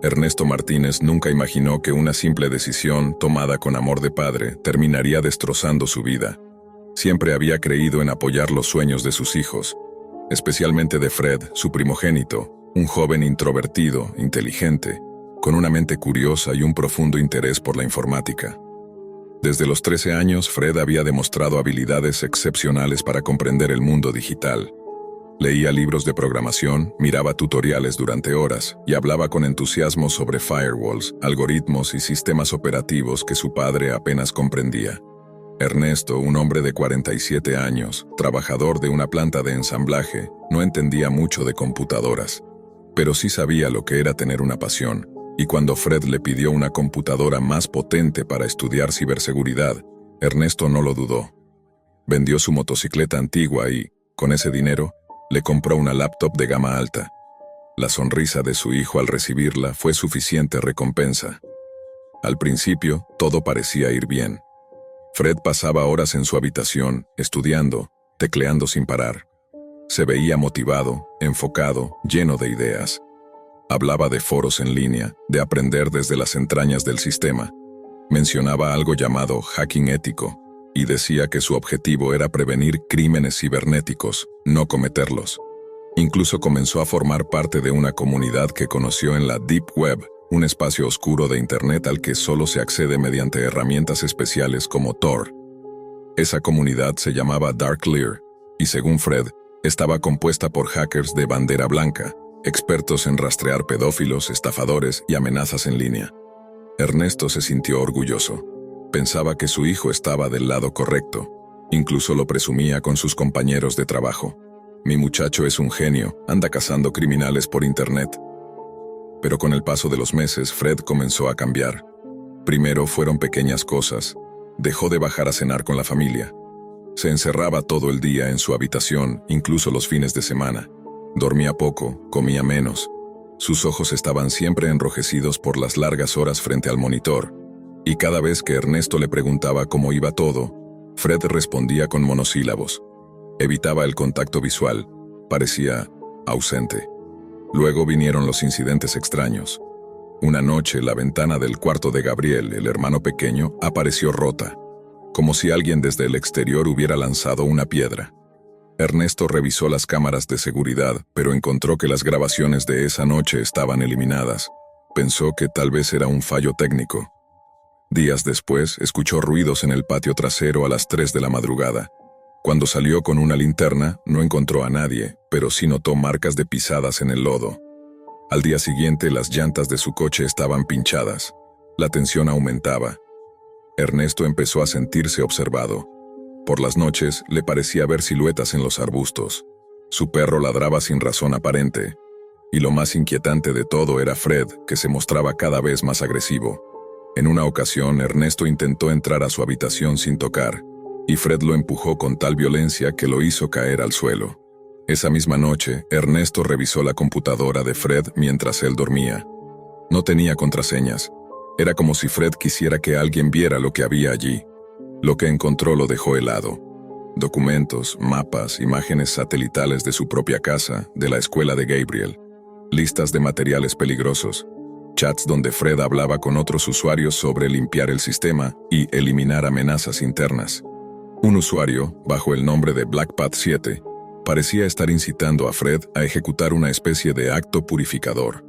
Ernesto Martínez nunca imaginó que una simple decisión, tomada con amor de padre, terminaría destrozando su vida. Siempre había creído en apoyar los sueños de sus hijos, especialmente de Fred, su primogénito, un joven introvertido, inteligente, con una mente curiosa y un profundo interés por la informática. Desde los 13 años, Fred había demostrado habilidades excepcionales para comprender el mundo digital. Leía libros de programación, miraba tutoriales durante horas y hablaba con entusiasmo sobre firewalls, algoritmos y sistemas operativos que su padre apenas comprendía. Ernesto, un hombre de 47 años, trabajador de una planta de ensamblaje, no entendía mucho de computadoras, pero sí sabía lo que era tener una pasión, y cuando Fred le pidió una computadora más potente para estudiar ciberseguridad, Ernesto no lo dudó. Vendió su motocicleta antigua y, con ese dinero, le compró una laptop de gama alta. La sonrisa de su hijo al recibirla fue suficiente recompensa. Al principio, todo parecía ir bien. Fred pasaba horas en su habitación, estudiando, tecleando sin parar. Se veía motivado, enfocado, lleno de ideas. Hablaba de foros en línea, de aprender desde las entrañas del sistema. Mencionaba algo llamado hacking ético, y decía que su objetivo era prevenir crímenes cibernéticos, no cometerlos. Incluso comenzó a formar parte de una comunidad que conoció en la Deep Web, un espacio oscuro de Internet al que solo se accede mediante herramientas especiales como Tor. Esa comunidad se llamaba Dark Lair, y según Fred, estaba compuesta por hackers de bandera blanca, expertos en rastrear pedófilos, estafadores y amenazas en línea. Ernesto se sintió orgulloso. Pensaba que su hijo estaba del lado correcto. Incluso lo presumía con sus compañeros de trabajo. Mi muchacho es un genio, anda cazando criminales por Internet. Pero con el paso de los meses, Fred comenzó a cambiar. Primero fueron pequeñas cosas. Dejó de bajar a cenar con la familia. Se encerraba todo el día en su habitación, incluso los fines de semana. Dormía poco, comía menos. Sus ojos estaban siempre enrojecidos por las largas horas frente al monitor. Y cada vez que Ernesto le preguntaba cómo iba todo, Fred respondía con monosílabos. Evitaba el contacto visual. Parecía ausente. Luego vinieron los incidentes extraños. Una noche, la ventana del cuarto de Gabriel, el hermano pequeño, apareció rota, como si alguien desde el exterior hubiera lanzado una piedra. Ernesto revisó las cámaras de seguridad, pero encontró que las grabaciones de esa noche estaban eliminadas. Pensó que tal vez era un fallo técnico. Días después, escuchó ruidos en el patio trasero a las 3 de la madrugada. Cuando salió con una linterna, no encontró a nadie, pero sí notó marcas de pisadas en el lodo. Al día siguiente, las llantas de su coche estaban pinchadas. La tensión aumentaba. Ernesto empezó a sentirse observado. Por las noches, le parecía ver siluetas en los arbustos. Su perro ladraba sin razón aparente. Y lo más inquietante de todo era Fred, que se mostraba cada vez más agresivo. En una ocasión, Ernesto intentó entrar a su habitación sin tocar, y Fred lo empujó con tal violencia que lo hizo caer al suelo. Esa misma noche, Ernesto revisó la computadora de Fred mientras él dormía. No tenía contraseñas. Era como si Fred quisiera que alguien viera lo que había allí. Lo que encontró lo dejó helado. Documentos, mapas, imágenes satelitales de su propia casa, de la escuela de Gabriel, listas de materiales peligrosos, chats donde Fred hablaba con otros usuarios sobre limpiar el sistema y eliminar amenazas internas. Un usuario, bajo el nombre de Blackpat 7, parecía estar incitando a Fred a ejecutar una especie de acto purificador.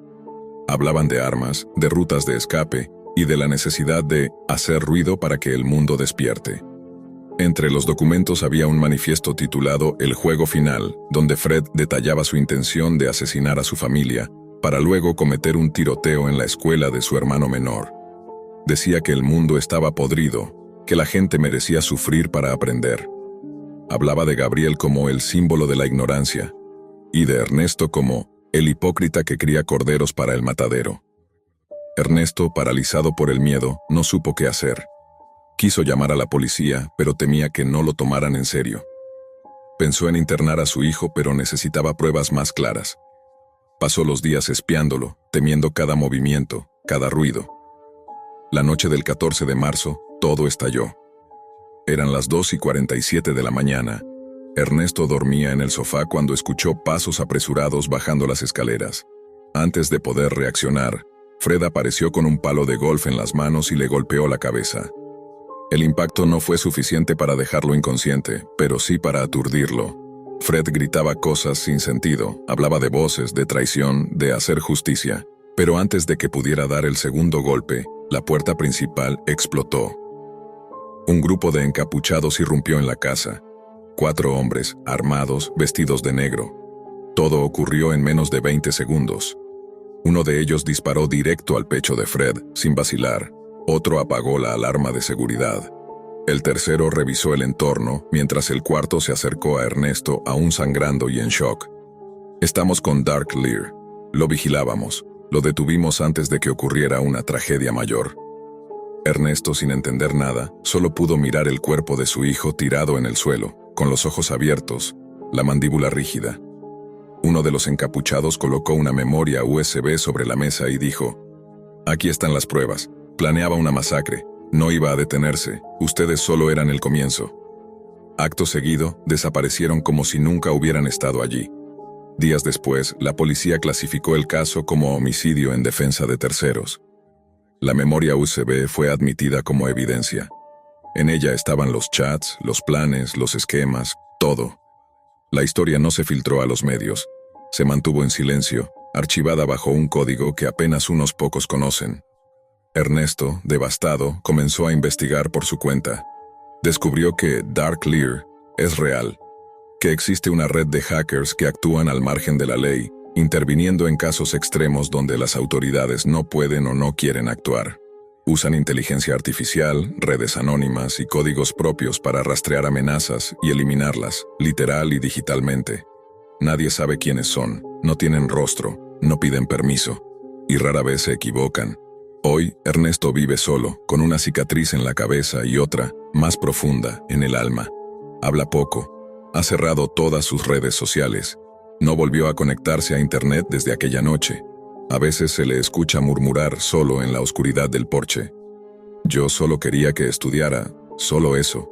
Hablaban de armas, de rutas de escape y de la necesidad de hacer ruido para que el mundo despierte. Entre los documentos había un manifiesto titulado El juego final, donde Fred detallaba su intención de asesinar a su familia, para luego cometer un tiroteo en la escuela de su hermano menor. Decía que el mundo estaba podrido, que la gente merecía sufrir para aprender. Hablaba de Gabriel como el símbolo de la ignorancia, y de Ernesto como el hipócrita que cría corderos para el matadero. Ernesto, paralizado por el miedo, no supo qué hacer. Quiso llamar a la policía, pero temía que no lo tomaran en serio. Pensó en internar a su hijo, pero necesitaba pruebas más claras. Pasó los días espiándolo, temiendo cada movimiento, cada ruido. La noche del 14 de marzo, todo estalló. Eran las 2:47 de la mañana. Ernesto dormía en el sofá cuando escuchó pasos apresurados bajando las escaleras. Antes de poder reaccionar, Fred apareció con un palo de golf en las manos y le golpeó la cabeza. El impacto no fue suficiente para dejarlo inconsciente, pero sí para aturdirlo. Fred gritaba cosas sin sentido, hablaba de voces, de traición, de hacer justicia. Pero antes de que pudiera dar el segundo golpe, la puerta principal explotó. Un grupo de encapuchados irrumpió en la casa. 4 hombres, armados, vestidos de negro. Todo ocurrió en menos de 20 segundos. Uno de ellos disparó directo al pecho de Fred, sin vacilar. Otro apagó la alarma de seguridad. El tercero revisó el entorno, mientras el cuarto se acercó a Ernesto, aún sangrando y en shock. Estamos con Dark Lear. Lo vigilábamos. Lo detuvimos antes de que ocurriera una tragedia mayor. Ernesto, sin entender nada, solo pudo mirar el cuerpo de su hijo tirado en el suelo, con los ojos abiertos, la mandíbula rígida. Uno de los encapuchados colocó una memoria USB sobre la mesa y dijo: «Aquí están las pruebas. Planeaba una masacre. No iba a detenerse. Ustedes solo eran el comienzo». Acto seguido, desaparecieron como si nunca hubieran estado allí. Días después, la policía clasificó el caso como homicidio en defensa de terceros. La memoria USB fue admitida como evidencia. En ella estaban los chats, los planes, los esquemas, todo. La historia no se filtró a los medios. Se mantuvo en silencio, archivada bajo un código que apenas unos pocos conocen. Ernesto, devastado, comenzó a investigar por su cuenta. Descubrió que Dark Lear es real, que existe una red de hackers que actúan al margen de la ley, interviniendo en casos extremos donde las autoridades no pueden o no quieren actuar. Usan inteligencia artificial, redes anónimas y códigos propios para rastrear amenazas y eliminarlas, literal y digitalmente. Nadie sabe quiénes son, no tienen rostro, no piden permiso, y rara vez se equivocan. Hoy, Ernesto vive solo, con una cicatriz en la cabeza y otra, más profunda, en el alma. Habla poco, ha cerrado todas sus redes sociales. No volvió a conectarse a Internet desde aquella noche. A veces se le escucha murmurar solo en la oscuridad del porche. Yo solo quería que estudiara, solo eso.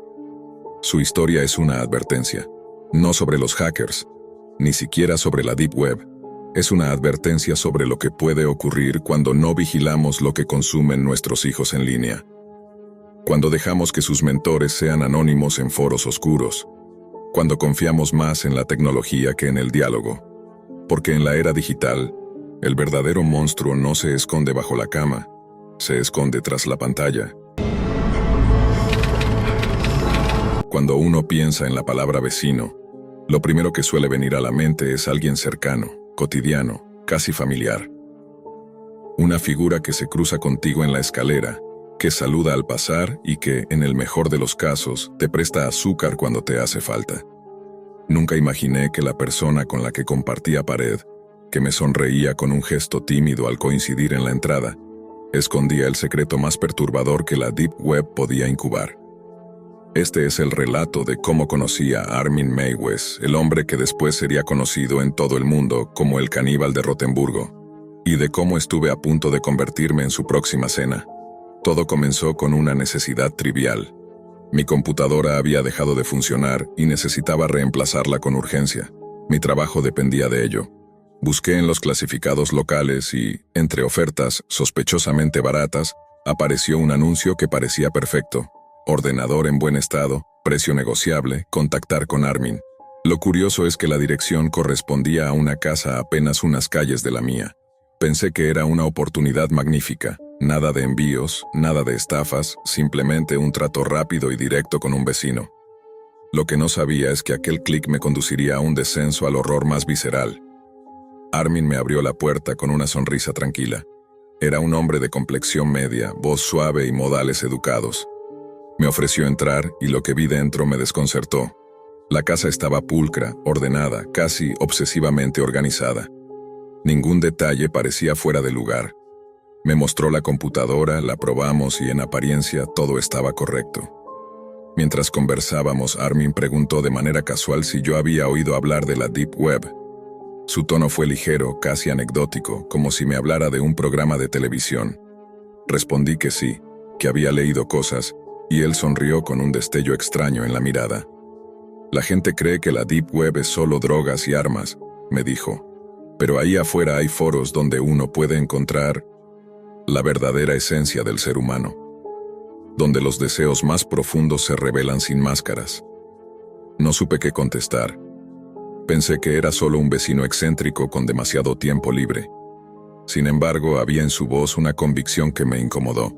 Su historia es una advertencia. No sobre los hackers, ni siquiera sobre la Deep Web. Es una advertencia sobre lo que puede ocurrir cuando no vigilamos lo que consumen nuestros hijos en línea. Cuando dejamos que sus mentores sean anónimos en foros oscuros. Cuando confiamos más en la tecnología que en el diálogo. Porque en la era digital, el verdadero monstruo no se esconde bajo la cama, se esconde tras la pantalla. Cuando uno piensa en la palabra vecino, lo primero que suele venir a la mente es alguien cercano, cotidiano, casi familiar. Una figura que se cruza contigo en la escalera, que saluda al pasar y que, en el mejor de los casos, te presta azúcar cuando te hace falta. Nunca imaginé que la persona con la que compartía pared, que me sonreía con un gesto tímido al coincidir en la entrada, escondía el secreto más perturbador que la Deep Web podía incubar. Este es el relato de cómo conocí a Armin Meiwes, el hombre que después sería conocido en todo el mundo como el caníbal de Rotemburgo, y de cómo estuve a punto de convertirme en su próxima cena. Todo comenzó con una necesidad trivial. Mi computadora había dejado de funcionar y necesitaba reemplazarla con urgencia. Mi trabajo dependía de ello. Busqué en los clasificados locales y, entre ofertas sospechosamente baratas, apareció un anuncio que parecía perfecto. Ordenador en buen estado, precio negociable, contactar con Armin. Lo curioso es que la dirección correspondía a una casa a apenas unas calles de la mía. Pensé que era una oportunidad magnífica. Nada de envíos, nada de estafas, simplemente un trato rápido y directo con un vecino. Lo que no sabía es que aquel clic me conduciría a un descenso al horror más visceral. Armin me abrió la puerta con una sonrisa tranquila. Era un hombre de complexión media, voz suave y modales educados. Me ofreció entrar y lo que vi dentro me desconcertó. La casa estaba pulcra, ordenada, casi obsesivamente organizada. Ningún detalle parecía fuera de lugar. Me mostró la computadora, la probamos y en apariencia todo estaba correcto. Mientras conversábamos, Armin preguntó de manera casual si yo había oído hablar de la Deep Web. Su tono fue ligero, casi anecdótico, como si me hablara de un programa de televisión. Respondí que sí, que había leído cosas, y él sonrió con un destello extraño en la mirada. La gente cree que la Deep Web es solo drogas y armas, me dijo. Pero ahí afuera hay foros donde uno puede encontrar la verdadera esencia del ser humano, donde los deseos más profundos se revelan sin máscaras. No supe qué contestar. Pensé que era solo un vecino excéntrico con demasiado tiempo libre. Sin embargo, había en su voz una convicción que me incomodó.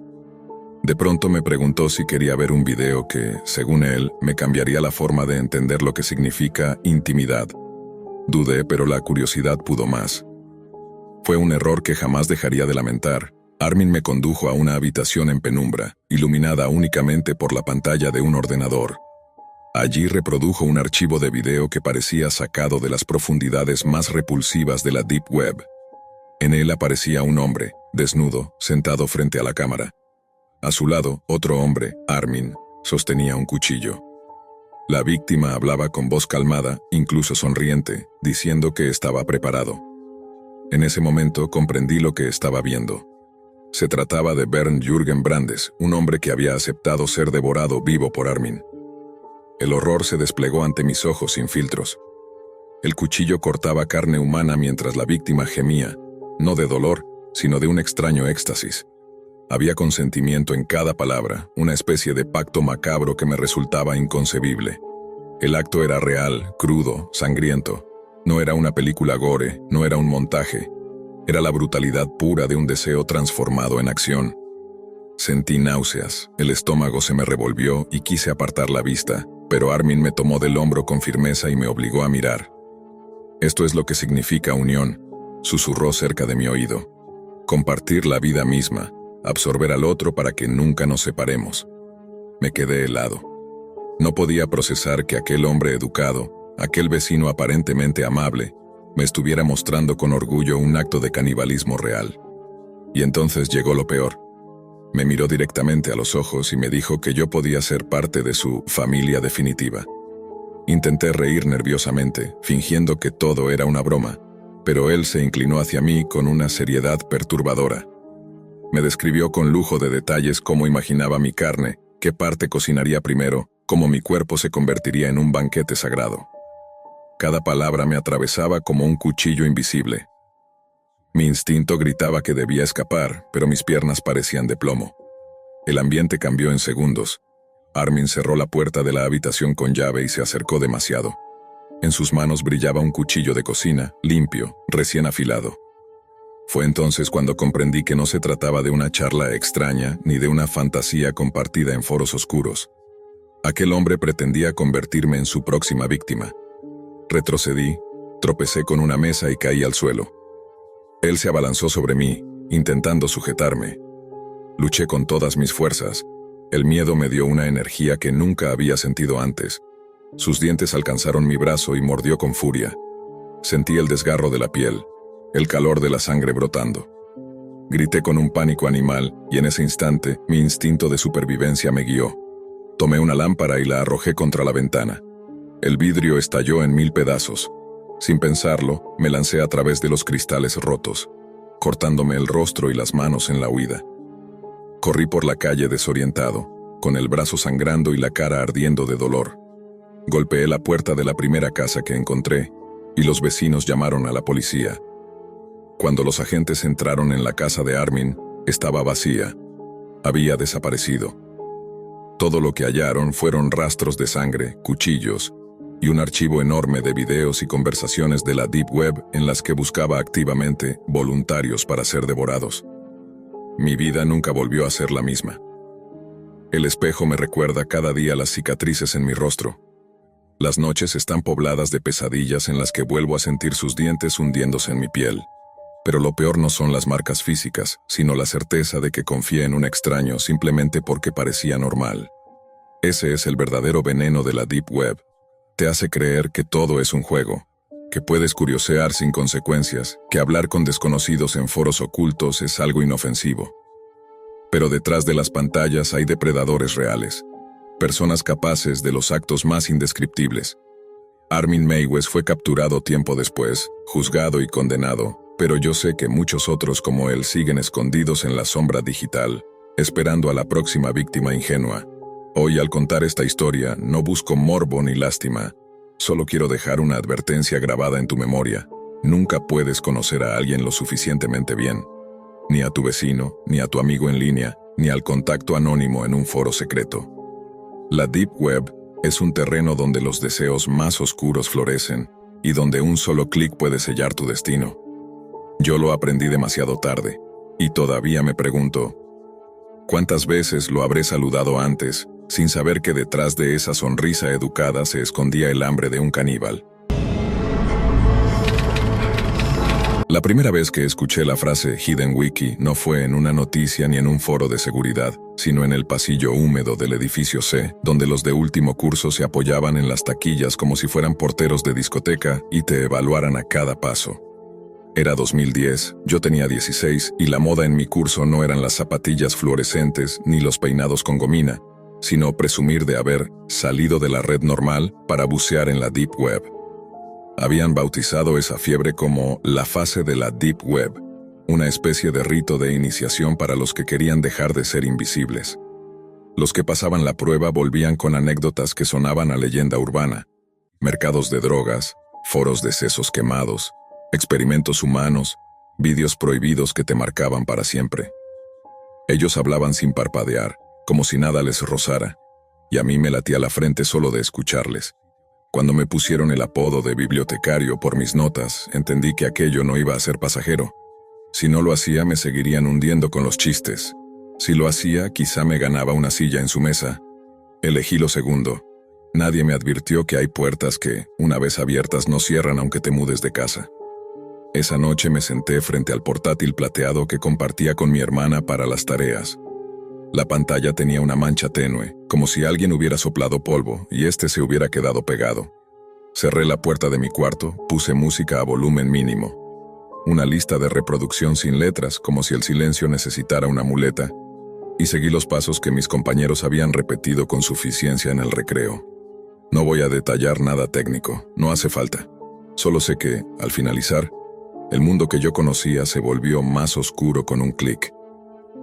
De pronto me preguntó si quería ver un video que, según él, me cambiaría la forma de entender lo que significa intimidad. Dudé, pero la curiosidad pudo más. Fue un error que jamás dejaría de lamentar. Armin me condujo a una habitación en penumbra, iluminada únicamente por la pantalla de un ordenador. Allí reprodujo un archivo de video que parecía sacado de las profundidades más repulsivas de la Deep Web. En él aparecía un hombre, desnudo, sentado frente a la cámara. A su lado, otro hombre, Armin, sostenía un cuchillo. La víctima hablaba con voz calmada, incluso sonriente, diciendo que estaba preparado. En ese momento comprendí lo que estaba viendo. Se trataba de Bernd Jürgen Brandes, un hombre que había aceptado ser devorado vivo por Armin. El horror se desplegó ante mis ojos sin filtros. El cuchillo cortaba carne humana mientras la víctima gemía, no de dolor, sino de un extraño éxtasis. Había consentimiento en cada palabra, una especie de pacto macabro que me resultaba inconcebible. El acto era real, crudo, sangriento. No era una película gore, no era un montaje. Era la brutalidad pura de un deseo transformado en acción. Sentí náuseas, el estómago se me revolvió y quise apartar la vista, pero Armin me tomó del hombro con firmeza y me obligó a mirar. «Esto es lo que significa unión», susurró cerca de mi oído. «Compartir la vida misma, absorber al otro para que nunca nos separemos». Me quedé helado. No podía procesar que aquel hombre educado, aquel vecino aparentemente amable, me estuviera mostrando con orgullo un acto de canibalismo real. Y entonces llegó lo peor. Me miró directamente a los ojos y me dijo que yo podía ser parte de su familia definitiva. Intenté reír nerviosamente, fingiendo que todo era una broma, pero él se inclinó hacia mí con una seriedad perturbadora. Me describió con lujo de detalles cómo imaginaba mi carne, qué parte cocinaría primero, cómo mi cuerpo se convertiría en un banquete sagrado. Cada palabra me atravesaba como un cuchillo invisible. Mi instinto gritaba que debía escapar, pero mis piernas parecían de plomo. El ambiente cambió en segundos. Armin cerró la puerta de la habitación con llave y se acercó demasiado. En sus manos brillaba un cuchillo de cocina, limpio, recién afilado. Fue entonces cuando comprendí que no se trataba de una charla extraña ni de una fantasía compartida en foros oscuros. Aquel hombre pretendía convertirme en su próxima víctima. Retrocedí, tropecé con una mesa y caí al suelo. Él se abalanzó sobre mí, intentando sujetarme. Luché con todas mis fuerzas. El miedo me dio una energía que nunca había sentido antes. Sus dientes alcanzaron mi brazo y mordió con furia. Sentí el desgarro de la piel, el calor de la sangre brotando. Grité con un pánico animal y en ese instante mi instinto de supervivencia me guió. Tomé una lámpara y la arrojé contra la ventana. El vidrio estalló en 1000 pedazos. Sin pensarlo, me lancé a través de los cristales rotos, cortándome el rostro y las manos en la huida. Corrí por la calle desorientado, con el brazo sangrando y la cara ardiendo de dolor. Golpeé la puerta de la primera casa que encontré, y los vecinos llamaron a la policía. Cuando los agentes entraron en la casa de Armin, estaba vacía. Había desaparecido. Todo lo que hallaron fueron rastros de sangre, cuchillos, y un archivo enorme de videos y conversaciones de la Deep Web en las que buscaba activamente voluntarios para ser devorados. Mi vida nunca volvió a ser la misma. El espejo me recuerda cada día las cicatrices en mi rostro. Las noches están pobladas de pesadillas en las que vuelvo a sentir sus dientes hundiéndose en mi piel. Pero lo peor no son las marcas físicas, sino la certeza de que confié en un extraño simplemente porque parecía normal. Ese es el verdadero veneno de la Deep Web. Te hace creer que todo es un juego, que puedes curiosear sin consecuencias, que hablar con desconocidos en foros ocultos es algo inofensivo. Pero detrás de las pantallas hay depredadores reales, personas capaces de los actos más indescriptibles. Armin Meiwes fue capturado tiempo después, juzgado y condenado, pero yo sé que muchos otros como él siguen escondidos en la sombra digital, esperando a la próxima víctima ingenua. Hoy, al contar esta historia, no busco morbo ni lástima. Solo quiero dejar una advertencia grabada en tu memoria. Nunca puedes conocer a alguien lo suficientemente bien. ni a tu vecino, ni a tu amigo en línea, ni al contacto anónimo en un foro secreto. La Deep Web es un terreno donde los deseos más oscuros florecen y donde un solo clic puede sellar tu destino. Yo lo aprendí demasiado tarde, y todavía me pregunto, ¿cuántas veces lo habré saludado antes, sin saber que detrás de esa sonrisa educada se escondía el hambre de un caníbal? La primera vez que escuché la frase Hidden Wiki no fue en una noticia ni en un foro de seguridad, sino en el pasillo húmedo del edificio C, donde los de último curso se apoyaban en las taquillas como si fueran porteros de discoteca y te evaluaran a cada paso. Era 2010, yo tenía 16 y la moda en mi curso no eran las zapatillas fluorescentes ni los peinados con gomina, sino presumir de haber salido de la red normal para bucear en la Deep Web. Habían bautizado esa fiebre como la fase de la Deep Web, una especie de rito de iniciación para los que querían dejar de ser invisibles. Los que pasaban la prueba volvían con anécdotas que sonaban a leyenda urbana: mercados de drogas, foros de sesos quemados, experimentos humanos, vídeos prohibidos que te marcaban para siempre. Ellos hablaban sin parpadear, como si nada les rozara, y a mí me latía la frente solo de escucharles. Cuando me pusieron el apodo de bibliotecario por mis notas, entendí que aquello no iba a ser pasajero. Si no lo hacía, me seguirían hundiendo con los chistes. Si lo hacía, quizá me ganaba una silla en su mesa. Elegí lo segundo. Nadie me advirtió que hay puertas que, una vez abiertas, no cierran aunque te mudes de casa. Esa noche me senté frente al portátil plateado que compartía con mi hermana para las tareas. La pantalla tenía una mancha tenue, como si alguien hubiera soplado polvo y este se hubiera quedado pegado. Cerré la puerta de mi cuarto, puse música a volumen mínimo. Una lista de reproducción sin letras, como si el silencio necesitara una muleta, y seguí los pasos que mis compañeros habían repetido con suficiencia en el recreo. No voy a detallar nada técnico, no hace falta. Solo sé que, al finalizar, el mundo que yo conocía se volvió más oscuro con un clic.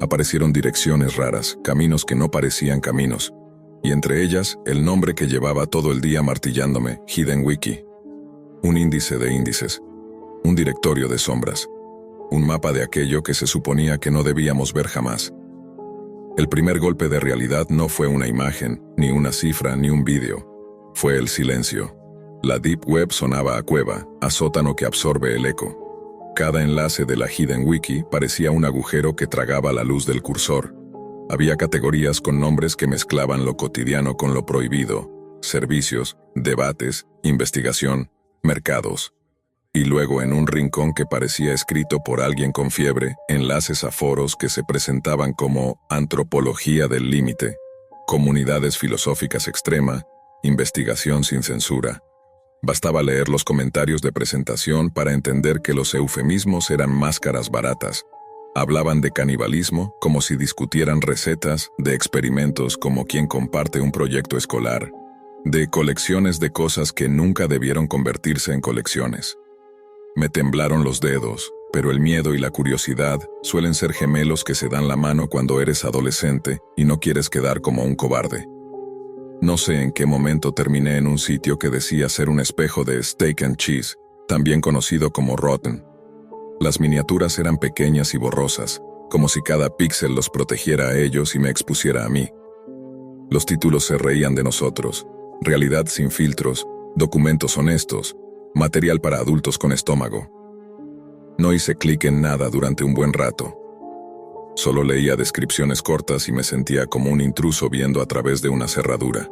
Aparecieron direcciones raras, caminos que no parecían caminos, y entre ellas el nombre que llevaba todo el día martillándome, Hidden Wiki. Un índice de índices, un directorio de sombras, un mapa de aquello que se suponía que no debíamos ver jamás. El primer golpe de realidad no fue una imagen, ni una cifra, ni un vídeo. Fue el silencio. La Deep Web sonaba a cueva, a sótano que absorbe el eco. Cada enlace de la Hidden Wiki parecía un agujero que tragaba la luz del cursor. Había categorías con nombres que mezclaban lo cotidiano con lo prohibido: servicios, debates, investigación, mercados. Y luego, en un rincón que parecía escrito por alguien con fiebre, enlaces a foros que se presentaban como antropología del límite, comunidades filosóficas extrema, investigación sin censura. Bastaba leer los comentarios de presentación para entender que los eufemismos eran máscaras baratas. Hablaban de canibalismo como si discutieran recetas, de experimentos como quien comparte un proyecto escolar, de colecciones de cosas que nunca debieron convertirse en colecciones. Me temblaron los dedos, pero el miedo y la curiosidad suelen ser gemelos que se dan la mano cuando eres adolescente y no quieres quedar como un cobarde. No sé en qué momento terminé en un sitio que decía ser un espejo de Steak and Cheese, también conocido como Rotten. Las miniaturas eran pequeñas y borrosas, como si cada píxel los protegiera a ellos y me expusiera a mí. Los títulos se reían de nosotros: realidad sin filtros, documentos honestos, material para adultos con estómago. No hice clic en nada durante un buen rato. Solo leía descripciones cortas y me sentía como un intruso viendo a través de una cerradura.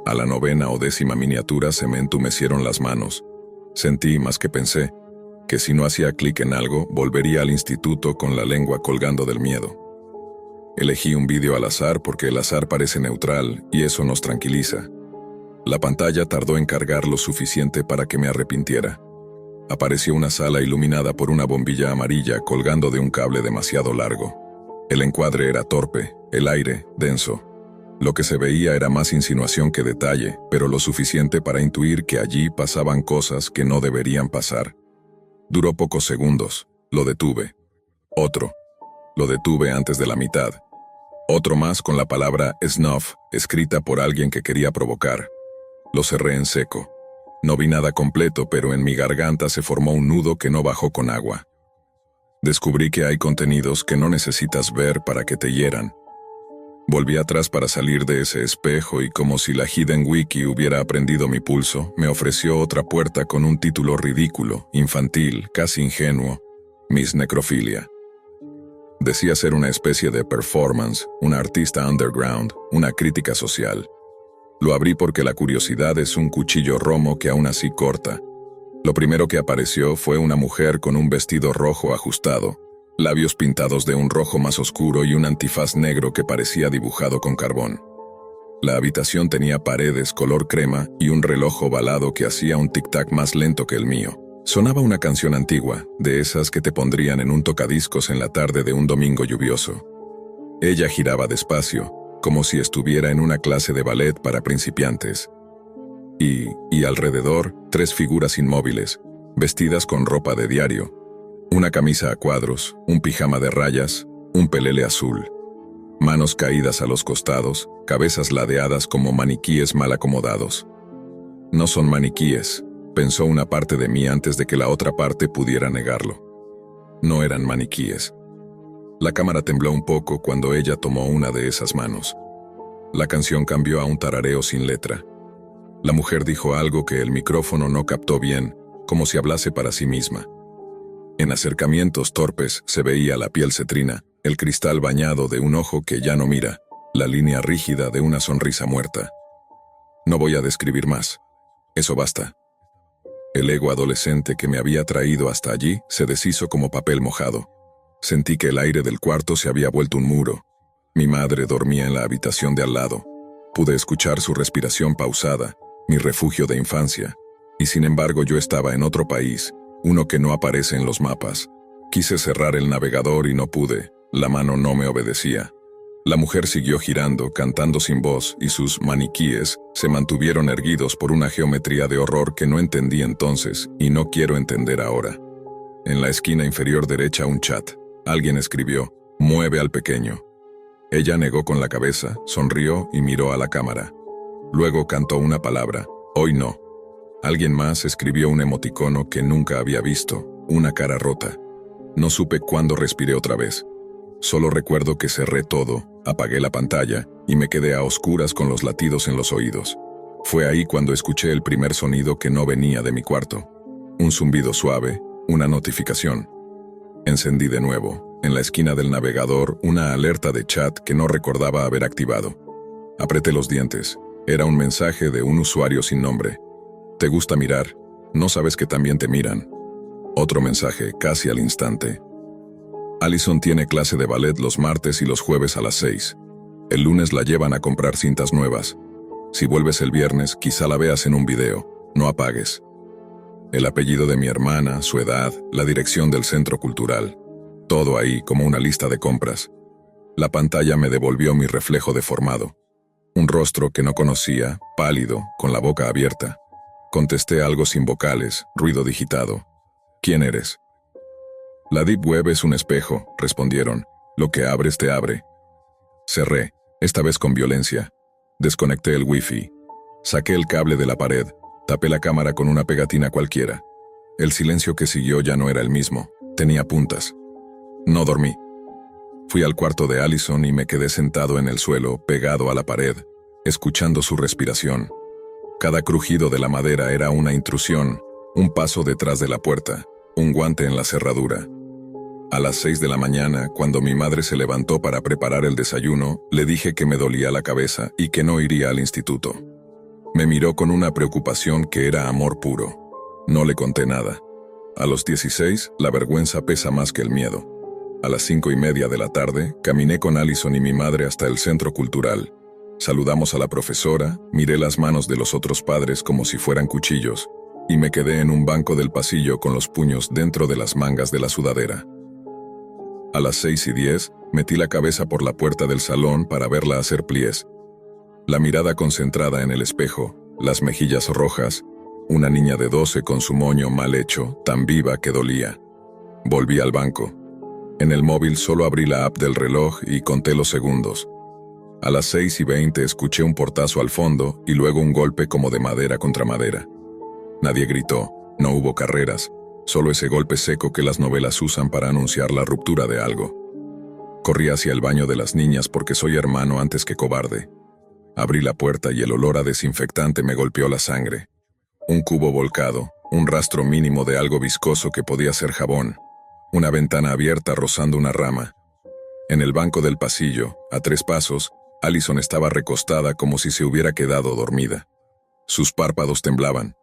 A la 9ª o 10ª miniatura se me entumecieron las manos. Sentí, más que pensé, que si no hacía clic en algo, volvería al instituto con la lengua colgando del miedo. Elegí un vídeo al azar porque el azar parece neutral y eso nos tranquiliza. La pantalla tardó en cargar lo suficiente para que me arrepintiera. Apareció una sala iluminada por una bombilla amarilla colgando de un cable demasiado largo. El encuadre era torpe, el aire denso. Lo que se veía era más insinuación que detalle, pero lo suficiente para intuir que allí pasaban cosas que no deberían pasar. Duró pocos segundos. Lo detuve. Otro. Lo detuve antes de la mitad. Otro más con la palabra snuff, escrita por alguien que quería provocar. Lo cerré en seco. No vi nada completo, pero en mi garganta se formó un nudo que no bajó con agua. Descubrí que hay contenidos que no necesitas ver para que te hieran. Volví atrás para salir de ese espejo y como si la Hidden Wiki hubiera aprendido mi pulso, me ofreció otra puerta con un título ridículo, infantil, casi ingenuo: Miss Necrofilia. Decía ser una especie de performance, una artista underground, una crítica social. Lo abrí porque la curiosidad es un cuchillo romo que aún así corta. Lo primero que apareció fue una mujer con un vestido rojo ajustado, labios pintados de un rojo más oscuro y un antifaz negro que parecía dibujado con carbón. La habitación tenía paredes color crema y un reloj ovalado que hacía un tic-tac más lento que el mío. Sonaba una canción antigua, de esas que te pondrían en un tocadiscos en la tarde de un domingo lluvioso. Ella giraba despacio, como si estuviera en una clase de ballet para principiantes. Y alrededor, 3 figuras inmóviles, vestidas con ropa de diario. Una camisa a cuadros, un pijama de rayas, un pelele azul. Manos caídas a los costados, cabezas ladeadas como maniquíes mal acomodados. No son maniquíes, pensó una parte de mí antes de que la otra parte pudiera negarlo. No eran maniquíes. La cámara tembló un poco cuando ella tomó una de esas manos. La canción cambió a un tarareo sin letra. La mujer dijo algo que el micrófono no captó bien, como si hablase para sí misma. En acercamientos torpes se veía la piel cetrina, el cristal bañado de un ojo que ya no mira, la línea rígida de una sonrisa muerta. No voy a describir más. Eso basta. El ego adolescente que me había traído hasta allí se deshizo como papel mojado. Sentí que el aire del cuarto se había vuelto un muro. Mi madre dormía en la habitación de al lado. Pude escuchar su respiración pausada, mi refugio de infancia, y sin embargo yo estaba en otro país, uno que no aparece en los mapas. Quise cerrar el navegador y no pude, la mano no me obedecía. La mujer siguió girando, cantando sin voz, y sus maniquíes se mantuvieron erguidos por una geometría de horror que no entendí entonces y no quiero entender ahora. En la esquina inferior derecha un chat. Alguien escribió: «Mueve al pequeño». Ella negó con la cabeza, sonrió y miró a la cámara. Luego cantó una palabra: «Hoy no». Alguien más escribió un emoticono que nunca había visto, una cara rota. No supe cuándo respiré otra vez. Solo recuerdo que cerré todo, apagué la pantalla y me quedé a oscuras con los latidos en los oídos. Fue ahí cuando escuché el primer sonido que no venía de mi cuarto. Un zumbido suave, una notificación. Encendí de nuevo, en la esquina del navegador, una alerta de chat que no recordaba haber activado. Apreté los dientes. Era un mensaje de un usuario sin nombre. «Te gusta mirar, no sabes que también te miran». Otro mensaje, casi al instante. «Allison tiene clase de ballet los martes y los jueves a las 6. El lunes la llevan a comprar cintas nuevas. Si vuelves el viernes, quizá la veas en un video. No apagues». El apellido de mi hermana, su edad, la dirección del centro cultural. Todo ahí como una lista de compras. La pantalla me devolvió mi reflejo deformado. Un rostro que no conocía, pálido, con la boca abierta. Contesté algo sin vocales, ruido digitado. «¿Quién eres?» «La Deep Web es un espejo», respondieron. «Lo que abres te abre». Cerré, esta vez con violencia. Desconecté el wifi. Saqué el cable de la pared. Tapé la cámara con una pegatina cualquiera. El silencio que siguió ya no era el mismo. Tenía puntas. No dormí. Fui al cuarto de Allison y me quedé sentado en el suelo, pegado a la pared, escuchando su respiración. Cada crujido de la madera era una intrusión, un paso detrás de la puerta, un guante en la cerradura. A las 6 de la mañana, cuando mi madre se levantó para preparar el desayuno, le dije que me dolía la cabeza y que no iría al instituto. Me miró con una preocupación que era amor puro. No le conté nada. A los 16, la vergüenza pesa más que el miedo. A las 5:30 de la tarde, caminé con Allison y mi madre hasta el centro cultural. Saludamos a la profesora, miré las manos de los otros padres como si fueran cuchillos, y me quedé en un banco del pasillo con los puños dentro de las mangas de la sudadera. A las 6:10, metí la cabeza por la puerta del salón para verla hacer pliés. La mirada concentrada en el espejo, las mejillas rojas, una niña de 12 con su moño mal hecho, tan viva que dolía. Volví al banco. En el móvil solo abrí la app del reloj y conté los segundos. A las 6:20 escuché un portazo al fondo y luego un golpe como de madera contra madera. Nadie gritó, no hubo carreras, Solo ese golpe seco que las novelas usan para anunciar la ruptura de algo. Corrí hacia el baño de las niñas porque soy hermano antes que cobarde. Abrí la puerta y el olor a desinfectante me golpeó la sangre. Un cubo volcado, un rastro mínimo de algo viscoso que podía ser jabón. Una ventana abierta rozando una rama. En el banco del pasillo, a 3 pasos, Allison estaba recostada como si se hubiera quedado dormida. Sus párpados temblaban.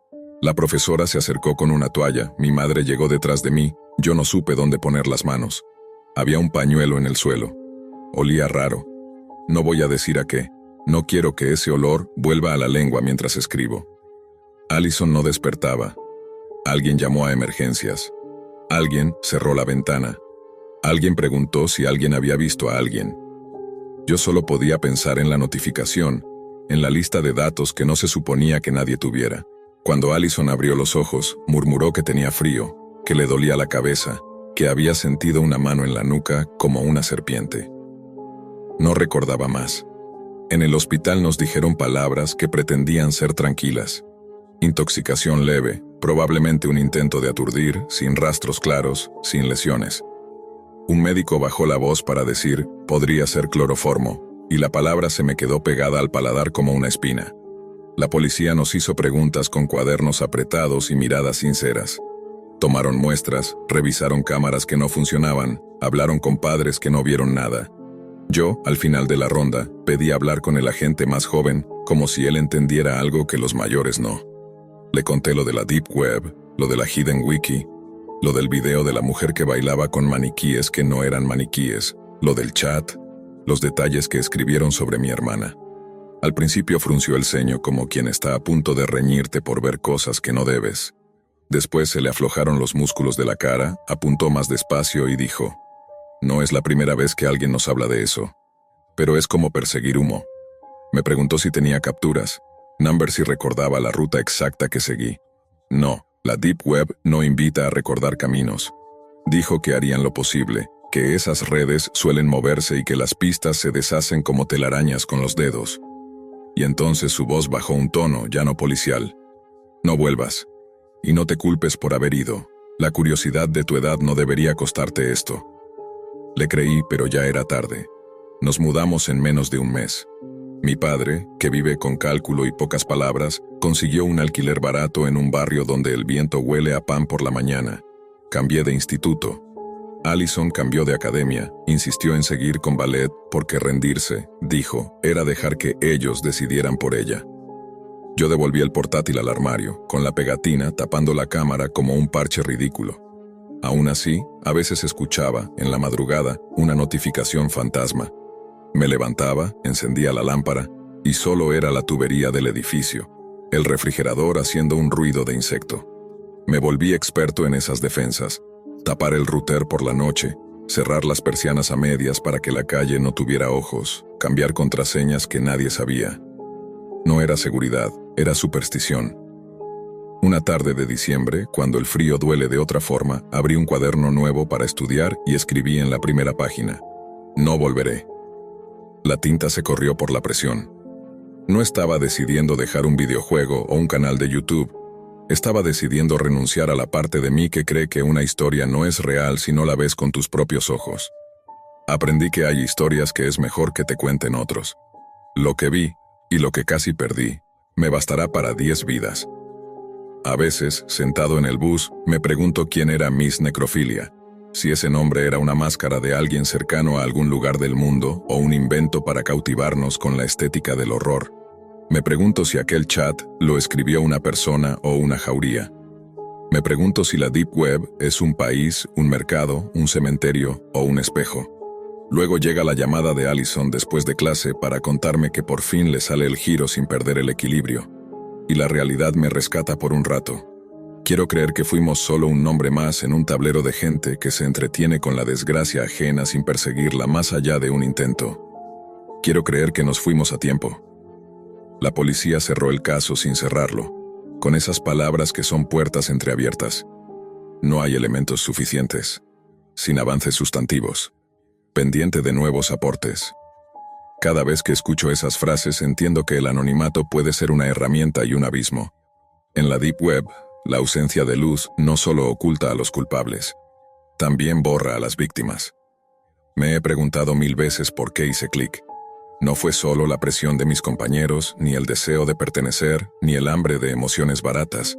La profesora se acercó con una toalla, mi madre llegó detrás de mí, yo no supe dónde poner las manos. Había un pañuelo en el suelo. Olía raro. No voy a decir a qué. No quiero que ese olor vuelva a la lengua mientras escribo. Allison no despertaba. Alguien llamó a emergencias. Alguien cerró la ventana. Alguien preguntó si alguien había visto a alguien. Yo solo podía pensar en la notificación, en la lista de datos que no se suponía que nadie tuviera. Cuando Allison abrió los ojos, murmuró que tenía frío, que le dolía la cabeza, que había sentido una mano en la nuca como una serpiente. No recordaba más. En el hospital nos dijeron palabras que pretendían ser tranquilas. Intoxicación leve, probablemente un intento de aturdir, sin rastros claros, sin lesiones. Un médico bajó la voz para decir, podría ser cloroformo, y la palabra se me quedó pegada al paladar como una espina. La policía nos hizo preguntas con cuadernos apretados y miradas sinceras. Tomaron muestras, revisaron cámaras que no funcionaban, hablaron con padres que no vieron nada. Yo, al final de la ronda, pedí hablar con el agente más joven, como si él entendiera algo que los mayores no. Le conté lo de la Deep Web, lo de la Hidden Wiki, lo del video de la mujer que bailaba con maniquíes que no eran maniquíes, lo del chat, los detalles que escribieron sobre mi hermana. Al principio frunció el ceño como quien está a punto de reñirte por ver cosas que no debes. Después se le aflojaron los músculos de la cara, apuntó más despacio y dijo, no es la primera vez que alguien nos habla de eso, pero es como perseguir humo. Me preguntó si tenía capturas, Number si recordaba la ruta exacta que seguí. No, la Deep Web no invita a recordar caminos. Dijo que harían lo posible, que esas redes suelen moverse y que las pistas se deshacen como telarañas con los dedos. Y entonces su voz bajó un tono ya no policial. No vuelvas. Y no te culpes por haber ido. La curiosidad de tu edad no debería costarte esto. Le creí, pero ya era tarde. Nos mudamos en menos de un mes. Mi padre, que vive con cálculo y pocas palabras, consiguió un alquiler barato en un barrio donde el viento huele a pan por la mañana. Cambié de instituto. Allison cambió de academia, insistió en seguir con ballet porque rendirse, dijo, era dejar que ellos decidieran por ella. Yo devolví el portátil al armario, con la pegatina tapando la cámara como un parche ridículo. Aún así, a veces escuchaba, en la madrugada, una notificación fantasma. Me levantaba, encendía la lámpara, y solo era la tubería del edificio, el refrigerador haciendo un ruido de insecto. Me volví experto en esas defensas. Tapar el router por la noche, cerrar las persianas a medias para que la calle no tuviera ojos, cambiar contraseñas que nadie sabía. No era seguridad, era superstición. Una tarde de diciembre, cuando el frío duele de otra forma, abrí un cuaderno nuevo para estudiar y escribí en la primera página: no volveré. La tinta se corrió por la presión. No estaba decidiendo dejar un videojuego o un canal de YouTube. Estaba decidiendo renunciar a la parte de mí que cree que una historia no es real si no la ves con tus propios ojos. Aprendí que hay historias que es mejor que te cuenten otros. Lo que vi, y lo que casi perdí, me bastará para 10 vidas. A veces, sentado en el bus, me pregunto quién era Miss Necrofilia, si ese nombre era una máscara de alguien cercano a algún lugar del mundo o un invento para cautivarnos con la estética del horror. Me pregunto si aquel chat lo escribió una persona o una jauría. Me pregunto si la Deep Web es un país, un mercado, un cementerio o un espejo. Luego llega la llamada de Allison después de clase para contarme que por fin le sale el giro sin perder el equilibrio. Y la realidad me rescata por un rato. Quiero creer que fuimos solo un nombre más en un tablero de gente que se entretiene con la desgracia ajena sin perseguirla más allá de un intento. Quiero creer que nos fuimos a tiempo. La policía cerró el caso sin cerrarlo, con esas palabras que son puertas entreabiertas. No hay elementos suficientes, sin avances sustantivos, pendiente de nuevos aportes. Cada vez que escucho esas frases entiendo que el anonimato puede ser una herramienta y un abismo. En la Deep Web, La ausencia de luz no solo oculta a los culpables, también borra a las víctimas. Me he preguntado 1000 veces por qué hice clic. No fue solo la presión de mis compañeros, ni el deseo de pertenecer, ni el hambre de emociones baratas.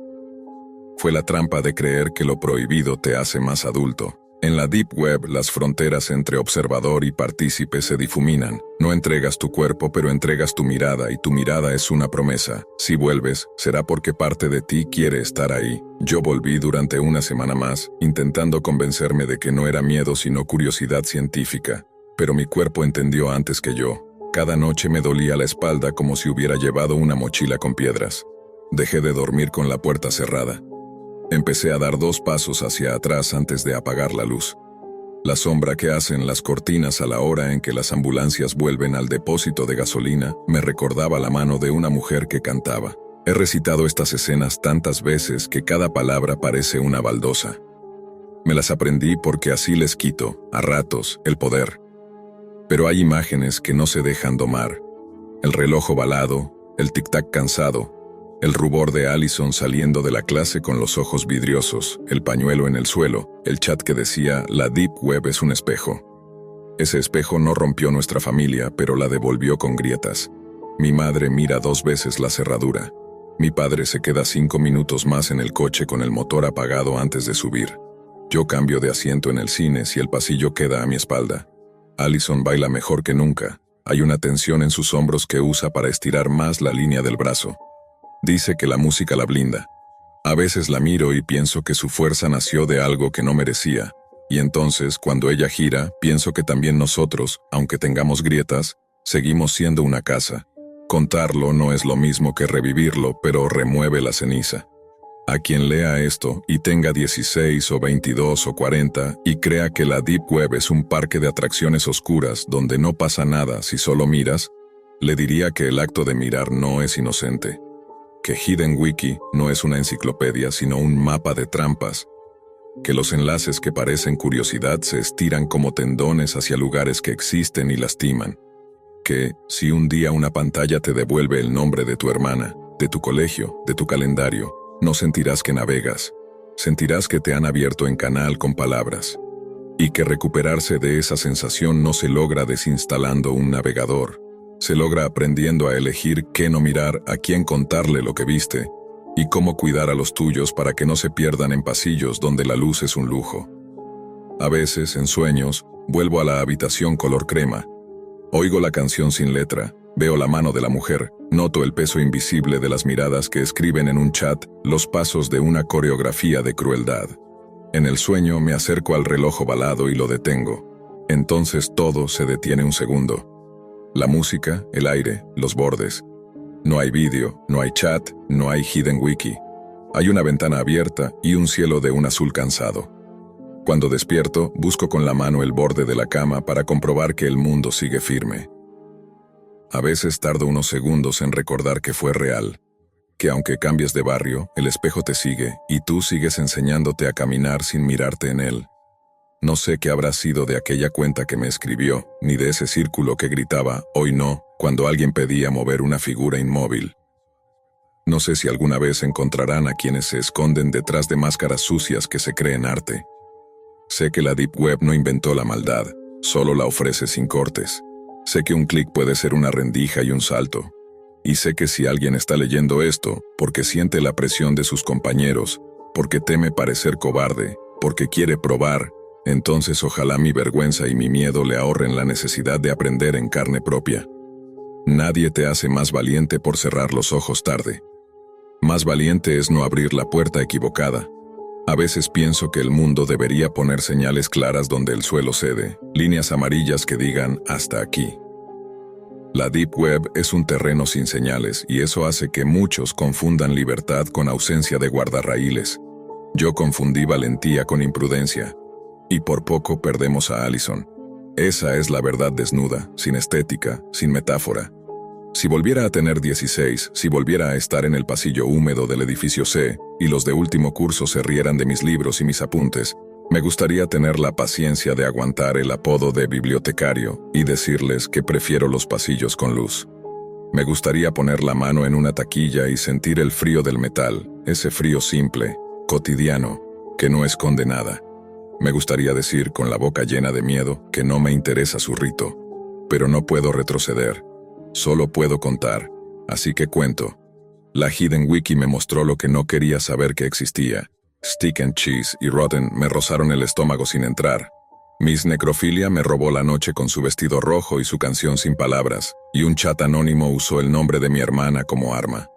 Fue la trampa de creer que lo prohibido te hace más adulto. En la Deep Web, las fronteras entre observador y partícipe se difuminan. No entregas tu cuerpo, pero entregas tu mirada, y tu mirada es una promesa. Si vuelves, será porque parte de ti quiere estar ahí. Yo volví durante una semana más, intentando convencerme de que no era miedo sino curiosidad científica. Pero mi cuerpo entendió antes que yo. Cada noche me dolía la espalda como si hubiera llevado una mochila con piedras. Dejé de dormir con la puerta cerrada. Empecé a dar 2 pasos hacia atrás antes de apagar la luz. La sombra que hacen las cortinas a la hora en que las ambulancias vuelven al depósito de gasolina me recordaba la mano de una mujer que cantaba. He recitado estas escenas tantas veces que cada palabra parece una baldosa. Me las aprendí porque así les quito, a ratos, el poder. Pero hay imágenes que no se dejan domar. El reloj ovalado, el tic-tac cansado, el rubor de Allison saliendo de la clase con los ojos vidriosos, el pañuelo en el suelo, el chat que decía, la Deep Web es un espejo. Ese espejo no rompió nuestra familia, pero la devolvió con grietas. Mi madre mira 2 veces la cerradura. Mi padre se queda 5 minutos más en el coche con el motor apagado antes de subir. Yo cambio de asiento en el cine si el pasillo queda a mi espalda. Allison baila mejor que nunca. Hay una tensión en sus hombros que usa para estirar más la línea del brazo. Dice que la música la blinda. A veces la miro y pienso que su fuerza nació de algo que no merecía. Y entonces, cuando ella gira, pienso que también nosotros, aunque tengamos grietas, seguimos siendo una casa. Contarlo no es lo mismo que revivirlo, pero remueve la ceniza. A quien lea esto y tenga 16 o 22 o 40 y crea que la Deep Web es un parque de atracciones oscuras donde no pasa nada si solo miras, le diría que el acto de mirar no es inocente. Que Hidden Wiki no es una enciclopedia sino un mapa de trampas, que los enlaces que parecen curiosidad se estiran como tendones hacia lugares que existen y lastiman, que, si un día una pantalla te devuelve el nombre de tu hermana, de tu colegio, de tu calendario, no sentirás que navegas, sentirás que te han abierto en canal con palabras, y que recuperarse de esa sensación no se logra desinstalando un navegador. Se logra aprendiendo a elegir qué no mirar, a quién contarle lo que viste, y cómo cuidar a los tuyos para que no se pierdan en pasillos donde la luz es un lujo. A veces, en sueños, vuelvo a la habitación color crema. Oigo la canción sin letra, veo la mano de la mujer, noto el peso invisible de las miradas que escriben en un chat los pasos de una coreografía de crueldad. En el sueño me acerco al reloj ovalado y lo detengo. Entonces todo se detiene un segundo. La música, el aire, los bordes. No hay vídeo, no hay chat, no hay Hidden Wiki. Hay una ventana abierta y un cielo de un azul cansado. Cuando despierto, busco con la mano el borde de la cama para comprobar que el mundo sigue firme. A veces tardo unos segundos en recordar que fue real, que aunque cambies de barrio, el espejo te sigue y tú sigues enseñándote a caminar sin mirarte en él. No sé qué habrá sido de aquella cuenta que me escribió, ni de ese círculo que gritaba, hoy no, cuando alguien pedía mover una figura inmóvil. No sé si alguna vez encontrarán a quienes se esconden detrás de máscaras sucias que se creen arte. Sé que la Deep Web no inventó la maldad, solo la ofrece sin cortes. Sé que un clic puede ser una rendija y un salto. Y sé que si alguien está leyendo esto, porque siente la presión de sus compañeros, porque teme parecer cobarde, porque quiere probar, entonces ojalá mi vergüenza y mi miedo le ahorren la necesidad de aprender en carne propia. Nadie te hace más valiente por cerrar los ojos tarde. Más valiente es no abrir la puerta equivocada. A veces pienso que el mundo debería poner señales claras donde el suelo cede, líneas amarillas que digan hasta aquí. La Deep Web es un terreno sin señales y eso hace que muchos confundan libertad con ausencia de guardarraíles. Yo confundí valentía con imprudencia. Y por poco perdemos a Allison. Esa es la verdad desnuda, sin estética, sin metáfora. Si volviera a tener 16, si volviera a estar en el pasillo húmedo del edificio C, y los de último curso se rieran de mis libros y mis apuntes, me gustaría tener la paciencia de aguantar el apodo de bibliotecario y decirles que prefiero los pasillos con luz. Me gustaría poner la mano en una taquilla y sentir el frío del metal, ese frío simple, cotidiano, que no esconde nada. Me gustaría decir con la boca llena de miedo que no me interesa su rito, pero no puedo retroceder. Solo puedo contar, así que cuento. La Hidden Wiki me mostró lo que no quería saber que existía. Stick and Cheese y Rotten me rozaron el estómago sin entrar. Miss Necrofilia me robó la noche con su vestido rojo y su canción sin palabras, y un chat anónimo usó el nombre de mi hermana como arma.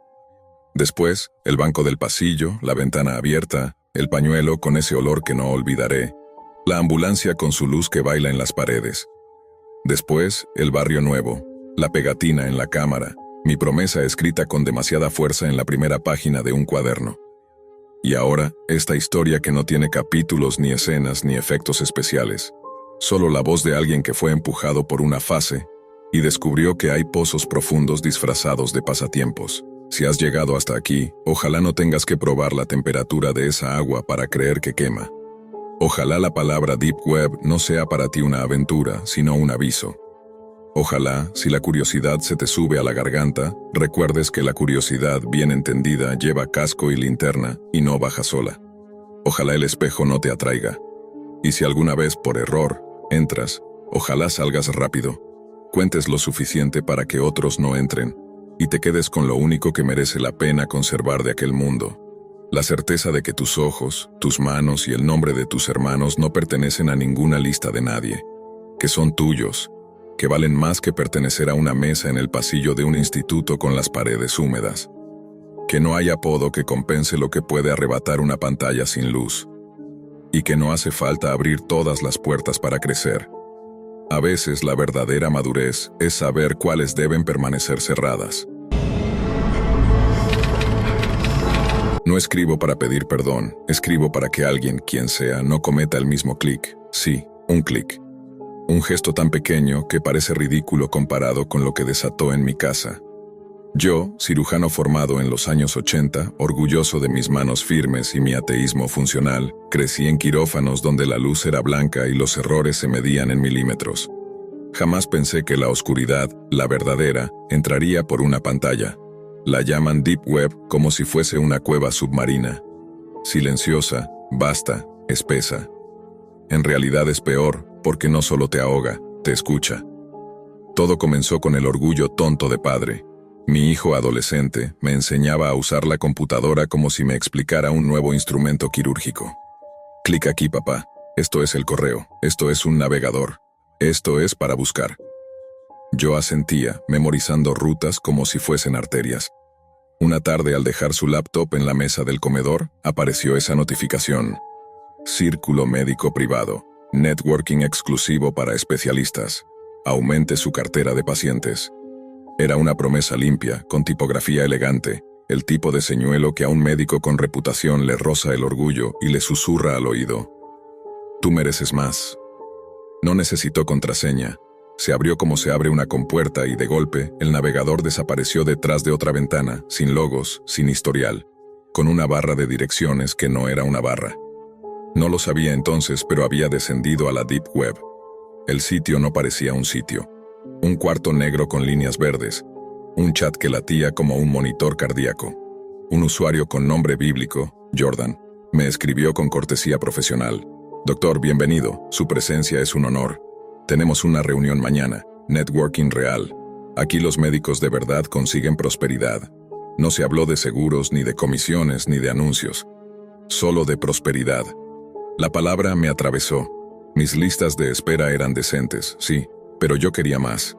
Después, el banco del pasillo, la ventana abierta, el pañuelo con ese olor que no olvidaré, la ambulancia con su luz que baila en las paredes. Después, el barrio nuevo, la pegatina en la cámara, mi promesa escrita con demasiada fuerza en la primera página de un cuaderno. Y ahora, esta historia que no tiene capítulos, ni escenas, ni efectos especiales. Solo la voz de alguien que fue empujado por una fase y descubrió que hay pozos profundos disfrazados de pasatiempos. Si has llegado hasta aquí, ojalá no tengas que probar la temperatura de esa agua para creer que quema. Ojalá la palabra Deep Web no sea para ti una aventura, sino un aviso. Ojalá, si la curiosidad se te sube a la garganta, recuerdes que la curiosidad bien entendida lleva casco y linterna y no baja sola. Ojalá el espejo no te atraiga. Y si alguna vez por error entras, ojalá salgas rápido, cuentes lo suficiente para que otros no entren, y te quedes con lo único que merece la pena conservar de aquel mundo. La certeza de que tus ojos, tus manos y el nombre de tus hermanos no pertenecen a ninguna lista de nadie, que son tuyos, que valen más que pertenecer a una mesa en el pasillo de un instituto con las paredes húmedas. Que no hay apodo que compense lo que puede arrebatar una pantalla sin luz. Y que no hace falta abrir todas las puertas para crecer. A veces la verdadera madurez es saber cuáles deben permanecer cerradas. No escribo para pedir perdón, escribo para que alguien, quien sea, no cometa el mismo clic. Sí, un clic. Un gesto tan pequeño que parece ridículo comparado con lo que desató en mi casa. Yo, cirujano formado en los años 80, orgulloso de mis manos firmes y mi ateísmo funcional, crecí en quirófanos donde la luz era blanca y los errores se medían en milímetros. Jamás pensé que la oscuridad, la verdadera, entraría por una pantalla. La llaman Deep Web como si fuese una cueva submarina. Silenciosa, vasta, espesa. En realidad es peor, porque no solo te ahoga, te escucha. Todo comenzó con el orgullo tonto de padre. Mi hijo adolescente me enseñaba a usar la computadora como si me explicara un nuevo instrumento quirúrgico. Clic aquí, papá. Esto es el correo. Esto es un navegador. Esto es para buscar. Yo asentía, memorizando rutas como si fuesen arterias. Una tarde, al dejar su laptop en la mesa del comedor, apareció esa notificación. Círculo médico privado. Networking exclusivo para especialistas. Aumente su cartera de pacientes. Era una promesa limpia, con tipografía elegante, el tipo de señuelo que a un médico con reputación le roza el orgullo y le susurra al oído. Tú mereces más. No necesitó contraseña. Se abrió como se abre una compuerta y de golpe, el navegador desapareció detrás de otra ventana, sin logos, sin historial, con una barra de direcciones que no era una barra. No lo sabía entonces, pero había descendido a la Deep Web. El sitio no parecía un sitio. Un cuarto negro con líneas verdes. Un chat que latía como un monitor cardíaco. Un usuario con nombre bíblico, Jordan, me escribió con cortesía profesional. Doctor, bienvenido. Su presencia es un honor. Tenemos una reunión mañana. Networking real. Aquí los médicos de verdad consiguen prosperidad. No se habló de seguros, ni de comisiones, ni de anuncios. Solo de prosperidad. La palabra me atravesó. Mis listas de espera eran decentes, sí, pero yo quería más.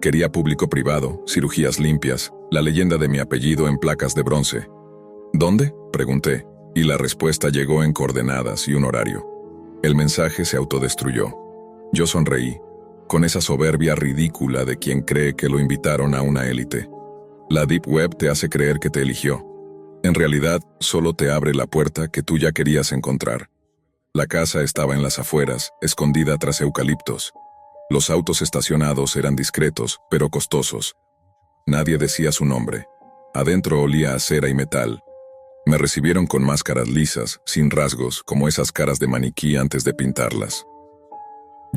Quería público privado, cirugías limpias, la leyenda de mi apellido en placas de bronce. ¿Dónde?, pregunté, y la respuesta llegó en coordenadas y un horario. El mensaje se autodestruyó. Yo sonreí, con esa soberbia ridícula de quien cree que lo invitaron a una élite. La Deep Web te hace creer que te eligió. En realidad, solo te abre la puerta que tú ya querías encontrar. La casa estaba en las afueras, escondida tras eucaliptos. Los autos estacionados eran discretos, pero costosos. Nadie decía su nombre. Adentro olía a cera y metal. Me recibieron con máscaras lisas, sin rasgos, como esas caras de maniquí antes de pintarlas.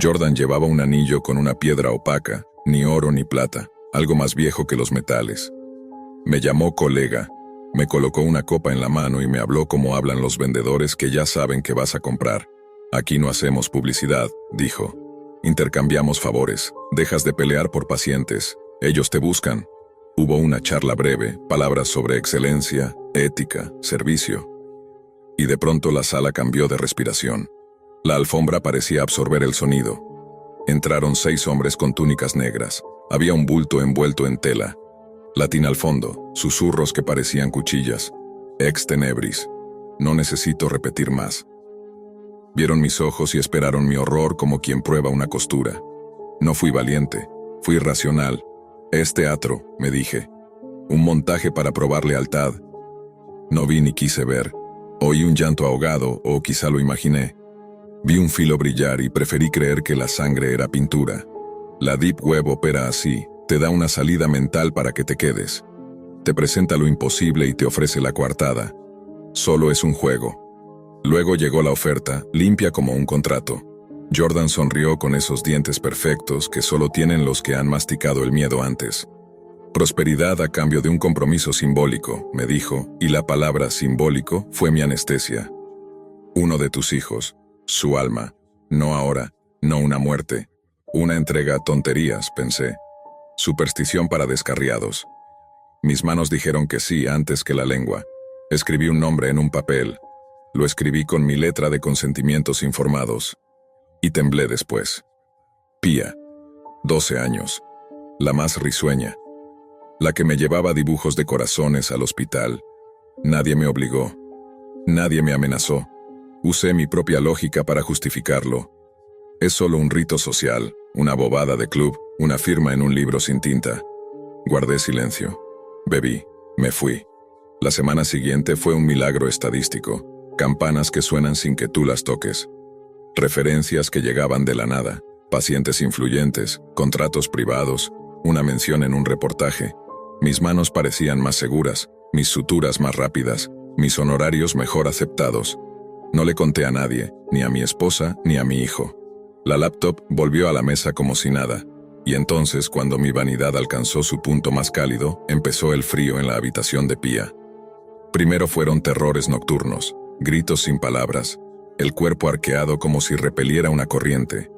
Jordan llevaba un anillo con una piedra opaca, ni oro ni plata, algo más viejo que los metales. Me llamó colega, me colocó una copa en la mano y me habló como hablan los vendedores que ya saben que vas a comprar. Aquí no hacemos publicidad, dijo. Intercambiamos favores, dejas de pelear por pacientes, ellos te buscan. Hubo una charla breve, palabras sobre excelencia, ética, servicio. Y de pronto la sala cambió de respiración. La alfombra parecía absorber el sonido. Entraron 6 hombres con túnicas negras. Había un bulto envuelto en tela. Latín al fondo, susurros que parecían cuchillas. Ex tenebris. No necesito repetir más. Vieron mis ojos y esperaron mi horror como quien prueba una costura. No fui valiente, fui racional. Es teatro, me dije. Un montaje para probar lealtad. No vi ni quise ver. Oí un llanto ahogado, o quizá lo imaginé. Vi un filo brillar y preferí creer que la sangre era pintura. La Deep Web opera así, te da una salida mental para que te quedes. Te presenta lo imposible y te ofrece la coartada. Solo es un juego. Luego llegó la oferta, limpia como un contrato. Jordan sonrió con esos dientes perfectos que solo tienen los que han masticado el miedo antes. Prosperidad a cambio de un compromiso simbólico, me dijo, y la palabra simbólico fue mi anestesia. Uno de tus hijos, su alma, no ahora, no una muerte. Una entrega a tonterías, pensé. Superstición para descarriados. Mis manos dijeron que sí antes que la lengua. Escribí un nombre en un papel. Lo escribí con mi letra de consentimientos informados. Y temblé después. Pía. 12 años. La más risueña. La que me llevaba dibujos de corazones al hospital. Nadie me obligó. Nadie me amenazó. Usé mi propia lógica para justificarlo. Es solo un rito social, una bobada de club, una firma en un libro sin tinta. Guardé silencio. Bebí. Me fui. La semana siguiente fue un milagro estadístico. Campanas que suenan sin que tú las toques. Referencias que llegaban de la nada. Pacientes influyentes, contratos privados, una mención en un reportaje. Mis manos parecían más seguras, mis suturas más rápidas, mis honorarios mejor aceptados. No le conté a nadie, ni a mi esposa, ni a mi hijo. La laptop volvió a la mesa como si nada, y entonces, cuando mi vanidad alcanzó su punto más cálido, empezó el frío en la habitación de Pía. Primero fueron terrores nocturnos, gritos sin palabras, el cuerpo arqueado como si repeliera una corriente.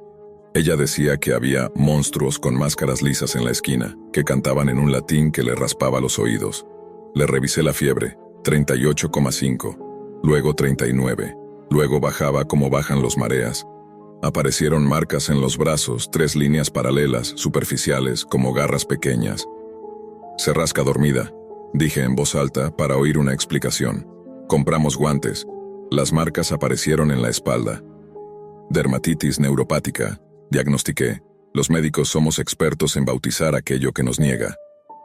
Ella decía que había monstruos con máscaras lisas en la esquina, que cantaban en un latín que le raspaba los oídos. Le revisé la fiebre, 38,5, luego 39, luego bajaba como bajan los mareas. Aparecieron marcas en los brazos, 3 líneas paralelas, superficiales, como garras pequeñas. Se rasca dormida, dije en voz alta para oír una explicación. Compramos guantes. Las marcas aparecieron en la espalda. Dermatitis neuropática, diagnostiqué. Los médicos somos expertos en bautizar aquello que nos niega.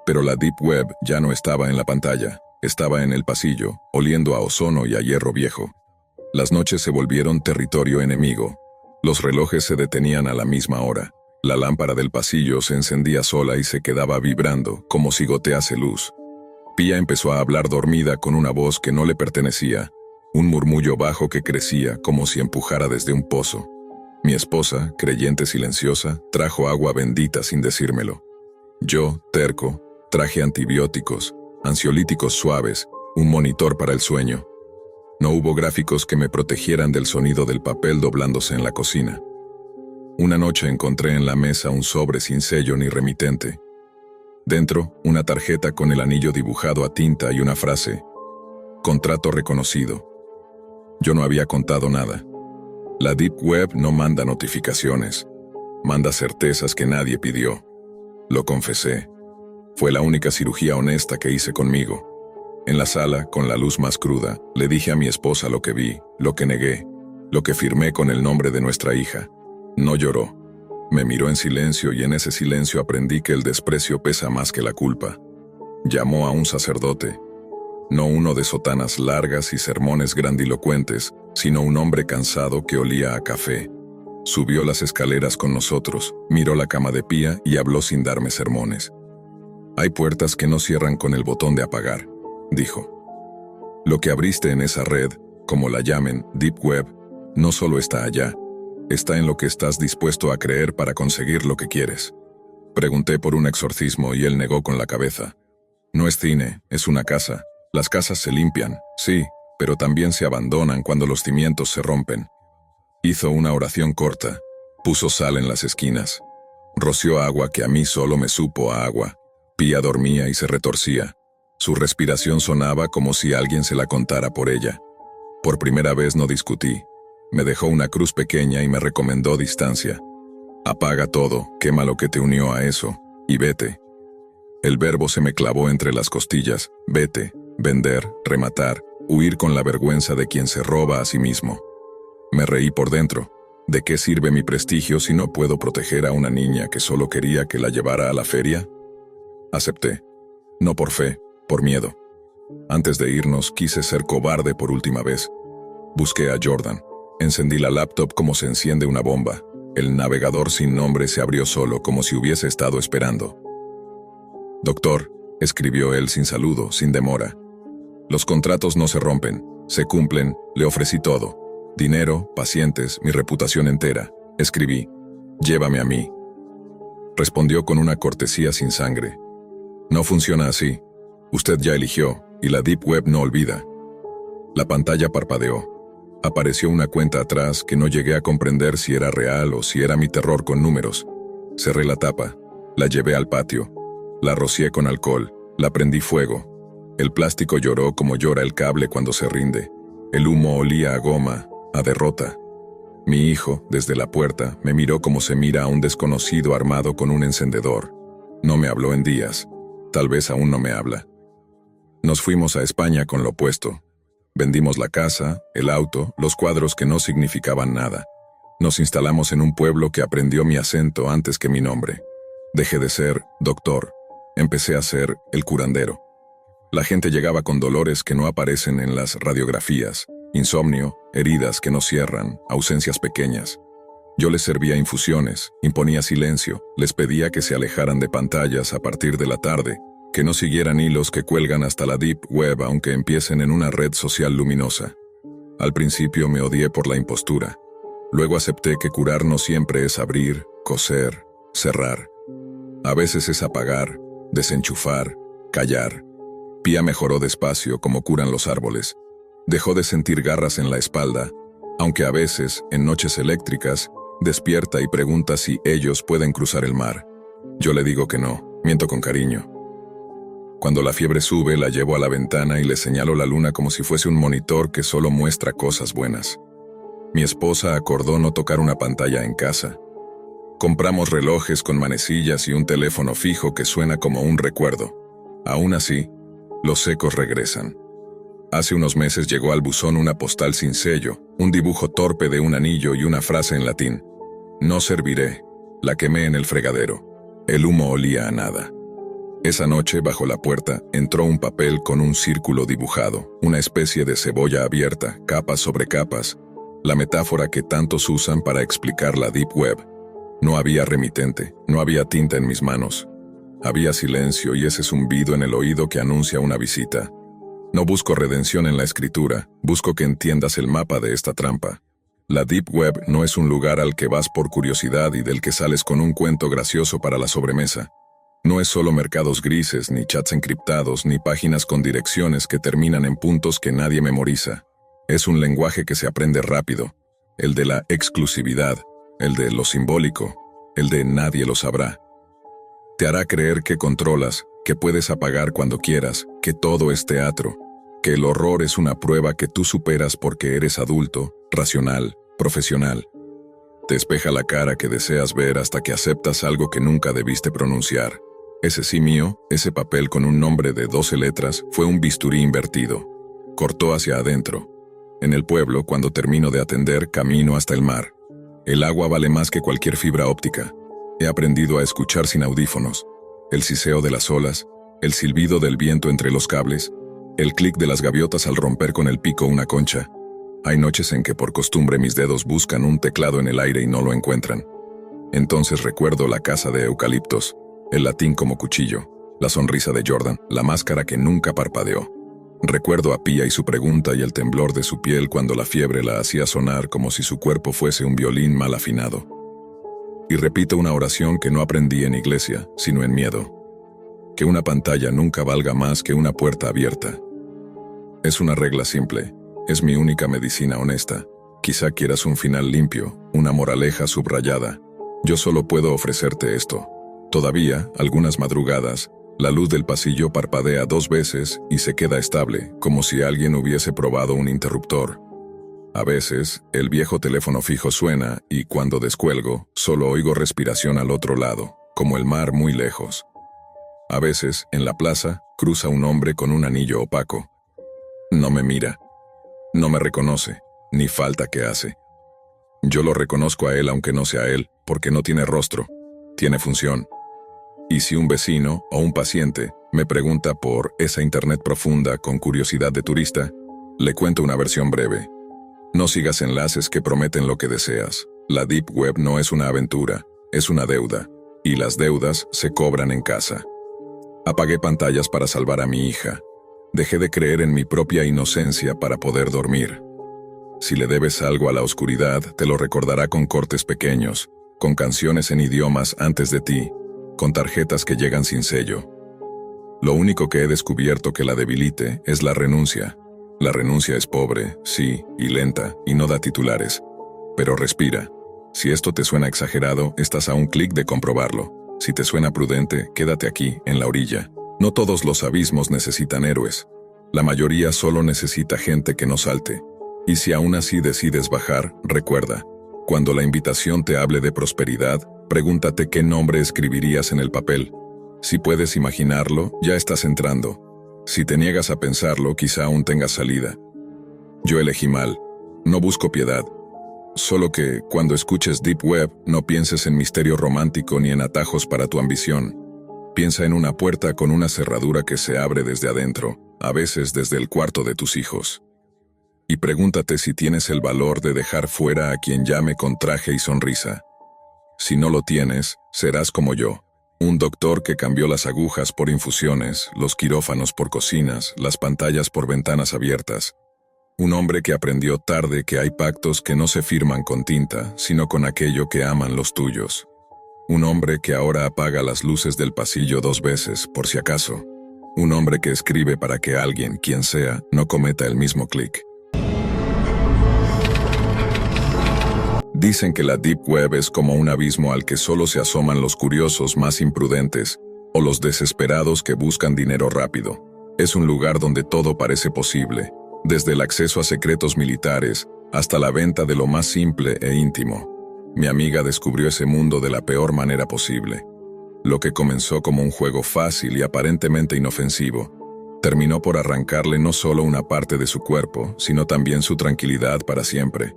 Pero la Deep Web ya no estaba en la pantalla, estaba en el pasillo, oliendo a ozono y a hierro viejo. Las noches se volvieron territorio enemigo. Los relojes se detenían a la misma hora. La lámpara del pasillo se encendía sola y se quedaba vibrando, como si gotease luz. Pía empezó a hablar dormida con una voz que no le pertenecía, un murmullo bajo que crecía como si empujara desde un pozo. Mi esposa, creyente silenciosa, trajo agua bendita sin decírmelo. Yo, terco, traje antibióticos, ansiolíticos suaves, un monitor para el sueño. No hubo gráficos que me protegieran del sonido del papel doblándose en la cocina. Una noche encontré en la mesa un sobre sin sello ni remitente. Dentro, una tarjeta con el anillo dibujado a tinta y una frase: contrato reconocido. Yo no había contado nada. La Deep Web no manda notificaciones, manda certezas que nadie pidió. Lo confesé. Fue la única cirugía honesta que hice conmigo. En la sala, con la luz más cruda, le dije a mi esposa lo que vi, lo que negué, lo que firmé con el nombre de nuestra hija. No lloró. Me miró en silencio y en ese silencio aprendí que el desprecio pesa más que la culpa. Llamó a un sacerdote. No uno de sotanas largas y sermones grandilocuentes, sino un hombre cansado que olía a café. Subió las escaleras con nosotros, miró la cama de Pía y habló sin darme sermones. Hay puertas que no cierran con el botón de apagar, dijo. Lo que abriste en esa red, como la llamen, Deep Web, no solo está allá, está en lo que estás dispuesto a creer para conseguir lo que quieres. Pregunté por un exorcismo y él negó con la cabeza. No es cine, es una casa. Las casas se limpian, sí, pero también se abandonan cuando los cimientos se rompen. Hizo una oración corta, puso sal en las esquinas, roció agua que a mí solo me supo a agua. Pía dormía y se retorcía. Su respiración sonaba como si alguien se la contara por ella. Por primera vez no discutí. Me dejó una cruz pequeña y me recomendó distancia. Apaga todo, quema lo que te unió a eso, y vete. El verbo se me clavó entre las costillas. Vete, vender, rematar, huir con la vergüenza de quien se roba a sí mismo. Me reí por dentro. ¿De qué sirve mi prestigio si no puedo proteger a una niña que solo quería que la llevara a la feria? Acepté. No por fe, por miedo. Antes de irnos, quise ser cobarde por última vez. Busqué a Jordan. Encendí la laptop como se enciende una bomba. El navegador sin nombre se abrió solo, como si hubiese estado esperando. «Doctor», escribió él sin saludo, sin demora. «Los contratos no se rompen, se cumplen, le ofrecí todo. Dinero, pacientes, mi reputación entera». Escribí, «Llévame a mí». Respondió con una cortesía sin sangre. «No funciona así. Usted ya eligió, y la Deep Web no olvida». La pantalla parpadeó. Apareció una cuenta atrás que no llegué a comprender si era real o si era mi terror con números. Cerré la tapa, la llevé al patio, la rocié con alcohol, la prendí fuego. El plástico lloró como llora el cable cuando se rinde. El humo olía a goma, a derrota. Mi hijo, desde la puerta, me miró como se mira a un desconocido armado con un encendedor. No me habló en días. Tal vez aún no me habla. Nos fuimos a España con lo opuesto. Vendimos la casa, el auto, los cuadros que no significaban nada. Nos instalamos en un pueblo que aprendió mi acento antes que mi nombre. Dejé de ser doctor. Empecé a ser el curandero. La gente llegaba con dolores que no aparecen en las radiografías, insomnio, heridas que no cierran, ausencias pequeñas. Yo les servía infusiones, imponía silencio, les pedía que se alejaran de pantallas a partir de la tarde, que no siguieran hilos que cuelgan hasta la Deep Web aunque empiecen en una red social luminosa. Al principio me odié por la impostura. Luego acepté que curar no siempre es abrir, coser, cerrar. A veces es apagar, desenchufar, callar. Pía mejoró despacio como curan los árboles. Dejó de sentir garras en la espalda, aunque a veces, en noches eléctricas, despierta y pregunta si ellos pueden cruzar el mar. Yo le digo que no, miento con cariño. Cuando la fiebre sube, la llevo a la ventana y le señalo la luna como si fuese un monitor que solo muestra cosas buenas. Mi esposa acordó no tocar una pantalla en casa. Compramos relojes con manecillas y un teléfono fijo que suena como un recuerdo. Aún así, los ecos regresan. Hace unos meses llegó al buzón una postal sin sello, un dibujo torpe de un anillo y una frase en latín. «No serviré». La quemé en el fregadero. El humo olía a nada. Esa noche, bajo la puerta, entró un papel con un círculo dibujado, una especie de cebolla abierta, capas sobre capas, la metáfora que tantos usan para explicar la Deep Web. No había remitente, no había tinta en mis manos. Había silencio y ese zumbido en el oído que anuncia una visita. No busco redención en la escritura, busco que entiendas el mapa de esta trampa. La Deep Web no es un lugar al que vas por curiosidad y del que sales con un cuento gracioso para la sobremesa. No es solo mercados grises, ni chats encriptados, ni páginas con direcciones que terminan en puntos que nadie memoriza. Es un lenguaje que se aprende rápido, el de la exclusividad, el de lo simbólico, el de nadie lo sabrá. Te hará creer que controlas, que puedes apagar cuando quieras, que todo es teatro, que el horror es una prueba que tú superas porque eres adulto, racional, profesional. Te espeja la cara que deseas ver hasta que aceptas algo que nunca debiste pronunciar. Ese sí mío, ese papel con un nombre de 12 letras, fue un bisturí invertido. Cortó hacia adentro. En el pueblo, cuando termino de atender, camino hasta el mar. El agua vale más que cualquier fibra óptica. He aprendido a escuchar sin audífonos. El siseo de las olas, el silbido del viento entre los cables, el clic de las gaviotas al romper con el pico una concha. Hay noches en que por costumbre mis dedos buscan un teclado en el aire y no lo encuentran. Entonces recuerdo la casa de eucaliptos, el latín como cuchillo, la sonrisa de Jordan, la máscara que nunca parpadeó. Recuerdo a Pía y su pregunta y el temblor de su piel cuando la fiebre la hacía sonar como si su cuerpo fuese un violín mal afinado. y repito una oración que no aprendí en iglesia, sino en miedo. Que una pantalla nunca valga más que una puerta abierta. Es una regla simple, es mi única medicina honesta. Quizá quieras un final limpio, una moraleja subrayada. Yo solo puedo ofrecerte esto. Todavía, algunas madrugadas, la luz del pasillo parpadea 2 veces y se queda estable, como si alguien hubiese probado un interruptor. A veces, el viejo teléfono fijo suena y cuando descuelgo, solo oigo respiración al otro lado, como el mar muy lejos. A veces, en la plaza, cruza un hombre con un anillo opaco. No me mira. No me reconoce, ni falta que hace. Yo lo reconozco a él aunque no sea él, porque no tiene rostro, tiene función. Y si un vecino o un paciente me pregunta por esa internet profunda con curiosidad de turista, le cuento una versión breve. No sigas enlaces que prometen lo que deseas. La Deep Web no es una aventura, es una deuda, y las deudas se cobran en casa. Apagué pantallas para salvar a mi hija. Dejé de creer en mi propia inocencia para poder dormir. Si le debes algo a la oscuridad, te lo recordará con cortes pequeños, con canciones en idiomas antes de ti, con tarjetas que llegan sin sello. Lo único que he descubierto que la debilite es la renuncia. La renuncia es pobre, sí, y lenta, y no da titulares. Pero respira. Si esto te suena exagerado, estás a un clic de comprobarlo. Si te suena prudente, quédate aquí, en la orilla. No todos los abismos necesitan héroes. La mayoría solo necesita gente que no salte. Y si aún así decides bajar, recuerda, cuando la invitación te hable de prosperidad, pregúntate qué nombre escribirías en el papel. Si puedes imaginarlo, ya estás entrando. Si te niegas a pensarlo, quizá aún tengas salida. Yo elegí mal. No busco piedad. Solo que, cuando escuches Deep Web, no pienses en misterio romántico ni en atajos para tu ambición. Piensa en una puerta con una cerradura que se abre desde adentro, a veces desde el cuarto de tus hijos. Y pregúntate si tienes el valor de dejar fuera a quien llame con traje y sonrisa. Si no lo tienes, serás como yo. Un doctor que cambió las agujas por infusiones, los quirófanos por cocinas, las pantallas por ventanas abiertas. Un hombre que aprendió tarde que hay pactos que no se firman con tinta, sino con aquello que aman los tuyos. Un hombre que ahora apaga las luces del pasillo 2 veces, por si acaso. Un hombre que escribe para que alguien, quien sea, no cometa el mismo clic. Dicen que la Deep Web es como un abismo al que solo se asoman los curiosos más imprudentes o los desesperados que buscan dinero rápido. Es un lugar donde todo parece posible, desde el acceso a secretos militares hasta la venta de lo más simple e íntimo. Mi amiga descubrió ese mundo de la peor manera posible. Lo que comenzó como un juego fácil y aparentemente inofensivo, terminó por arrancarle no solo una parte de su cuerpo, sino también su tranquilidad para siempre.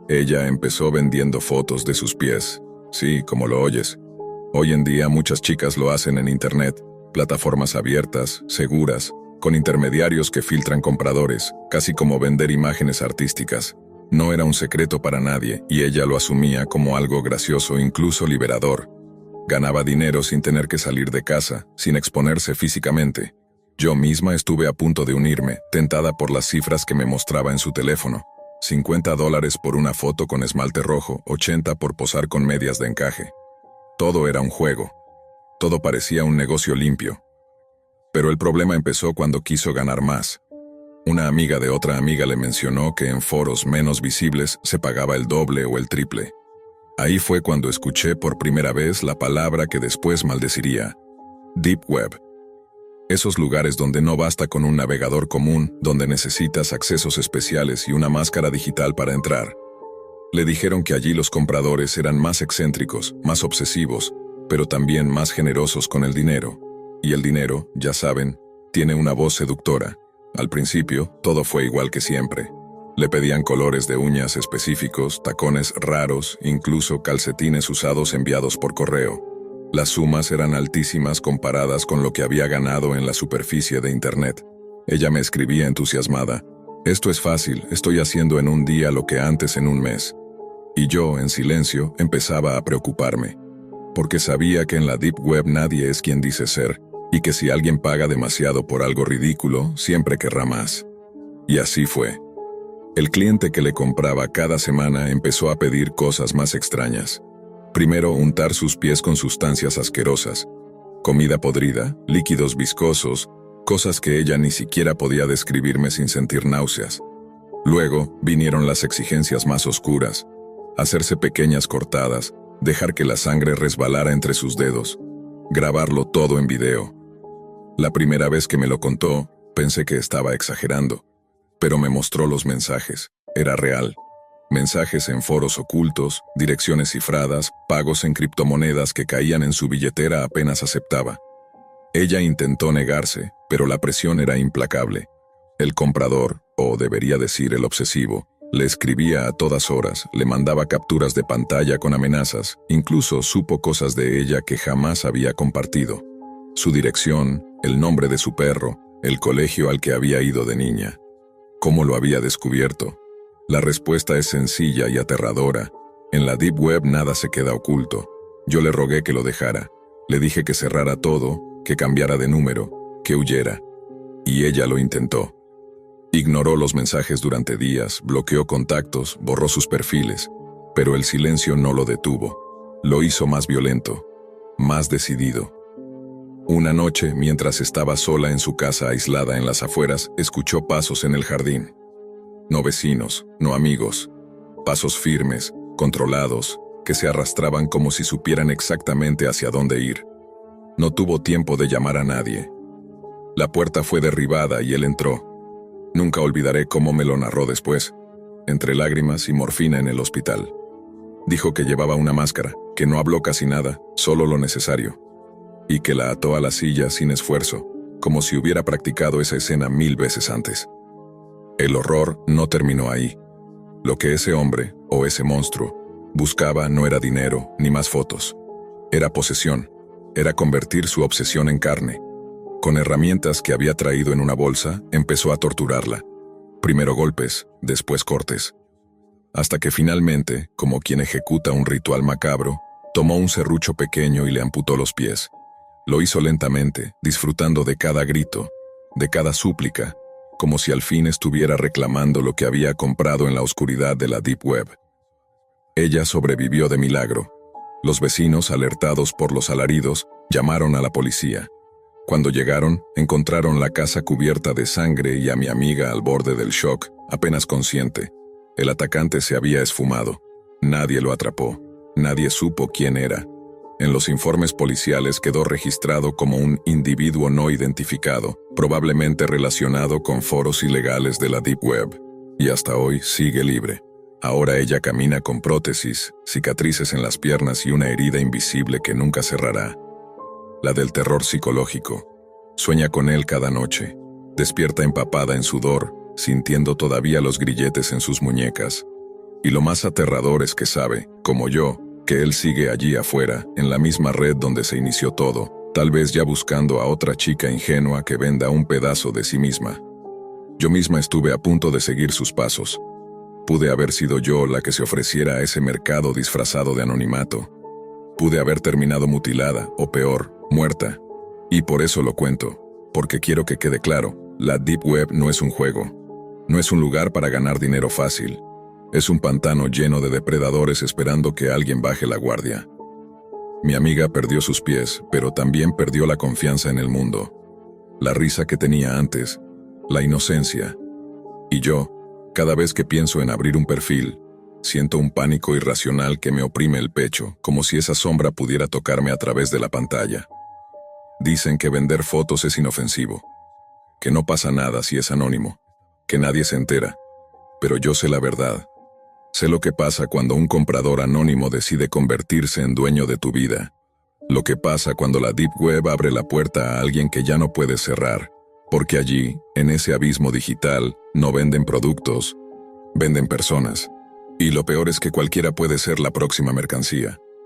Ella empezó vendiendo fotos de sus pies. Sí, como lo oyes. Hoy en día muchas chicas lo hacen en internet, plataformas abiertas, seguras, con intermediarios que filtran compradores, casi como vender imágenes artísticas. No era un secreto para nadie y ella lo asumía como algo gracioso, incluso liberador. Ganaba dinero sin tener que salir de casa, sin exponerse físicamente. Yo misma estuve a punto de unirme, tentada por las cifras que me mostraba en su teléfono. $50 por una foto con esmalte rojo, 80 por posar con medias de encaje. Todo era un juego. Todo parecía un negocio limpio. Pero el problema empezó cuando quiso ganar más. Una amiga de otra amiga le mencionó que en foros menos visibles se pagaba el doble o el triple. Ahí fue cuando escuché por primera vez la palabra que después maldeciría: Deep Web. Esos lugares donde no basta con un navegador común, donde necesitas accesos especiales y una máscara digital para entrar. Le dijeron que allí los compradores eran más excéntricos, más obsesivos, pero también más generosos con el dinero. Y el dinero, ya saben, tiene una voz seductora. Al principio, todo fue igual que siempre. Le pedían colores de uñas específicos, tacones raros, incluso calcetines usados enviados por correo. Las sumas eran altísimas comparadas con lo que había ganado en la superficie de Internet. Ella me escribía entusiasmada: «Esto es fácil, estoy haciendo en un día lo que antes en un mes». Y yo, en silencio, empezaba a preocuparme. Porque sabía que en la Deep Web nadie es quien dice ser, y que si alguien paga demasiado por algo ridículo, siempre querrá más. Y así fue. El cliente que le compraba cada semana empezó a pedir cosas más extrañas. Primero, untar sus pies con sustancias asquerosas, comida podrida, líquidos viscosos, cosas que ella ni siquiera podía describirme sin sentir náuseas. Luego, vinieron las exigencias más oscuras, hacerse pequeñas cortadas, dejar que la sangre resbalara entre sus dedos, grabarlo todo en video. La primera vez que me lo contó, pensé que estaba exagerando, pero me mostró los mensajes. Era real. Mensajes en foros ocultos, direcciones cifradas, pagos en criptomonedas que caían en su billetera apenas aceptaba. Ella intentó negarse, pero la presión era implacable. El comprador, o debería decir el obsesivo, le escribía a todas horas, le mandaba capturas de pantalla con amenazas, incluso supo cosas de ella que jamás había compartido. Su dirección, el nombre de su perro, el colegio al que había ido de niña. ¿Cómo lo había descubierto? La respuesta es sencilla y aterradora. En la Deep Web nada se queda oculto. Yo le rogué que lo dejara. Le dije que cerrara todo, que cambiara de número, que huyera. Y ella lo intentó. Ignoró los mensajes durante días, bloqueó contactos, borró sus perfiles, pero el silencio no lo detuvo. Lo hizo más violento, más decidido. Una noche, mientras estaba sola en su casa aislada en las afueras, escuchó pasos en el jardín. No vecinos, no amigos. Pasos firmes, controlados, que se arrastraban como si supieran exactamente hacia dónde ir. No tuvo tiempo de llamar a nadie. La puerta fue derribada y él entró. Nunca olvidaré cómo me lo narró después, entre lágrimas y morfina en el hospital. Dijo que llevaba una máscara, que no habló casi nada, solo lo necesario, y que la ató a la silla sin esfuerzo, como si hubiera practicado esa escena 1000 veces antes. El horror no terminó ahí. Lo que ese hombre, o ese monstruo, buscaba no era dinero ni más fotos. Era posesión, era convertir su obsesión en carne. Con herramientas que había traído en una bolsa, empezó a torturarla. Primero golpes, después cortes. Hasta que finalmente, como quien ejecuta un ritual macabro, tomó un serrucho pequeño y le amputó los pies. Lo hizo lentamente, disfrutando de cada grito, de cada súplica, como si al fin estuviera reclamando lo que había comprado en la oscuridad de la Deep Web. Ella sobrevivió de milagro. Los vecinos, alertados por los alaridos, llamaron a la policía. Cuando llegaron, encontraron la casa cubierta de sangre y a mi amiga al borde del shock, apenas consciente. El atacante se había esfumado. Nadie lo atrapó. Nadie supo quién era. En los informes policiales quedó registrado como un individuo no identificado, probablemente relacionado con foros ilegales de la Deep Web. Y hasta hoy sigue libre. Ahora ella camina con prótesis, cicatrices en las piernas y una herida invisible que nunca cerrará. La del terror psicológico. Sueña con él cada noche. Despierta empapada en sudor, sintiendo todavía los grilletes en sus muñecas. Y lo más aterrador es que sabe, como yo, que él sigue allí afuera, en la misma red donde se inició todo, tal vez ya buscando a otra chica ingenua que venda un pedazo de sí misma. Yo misma estuve a punto de seguir sus pasos. Pude haber sido yo la que se ofreciera a ese mercado disfrazado de anonimato. Pude haber terminado mutilada, o peor, muerta. Y por eso lo cuento, porque quiero que quede claro, la Deep Web no es un juego. No es un lugar para ganar dinero fácil. Es un pantano lleno de depredadores esperando que alguien baje la guardia. Mi amiga perdió sus pies, pero también perdió la confianza en el mundo. La risa que tenía antes, la inocencia. Y yo, cada vez que pienso en abrir un perfil, siento un pánico irracional que me oprime el pecho, como si esa sombra pudiera tocarme a través de la pantalla. Dicen que vender fotos es inofensivo, que no pasa nada si es anónimo, que nadie se entera. Pero yo sé la verdad. Sé lo que pasa cuando un comprador anónimo decide convertirse en dueño de tu vida. Lo que pasa cuando la Deep Web abre la puerta a alguien que ya no puedes cerrar, porque allí, en ese abismo digital, no venden productos, venden personas. Y lo peor es que cualquiera puede ser la próxima mercancía.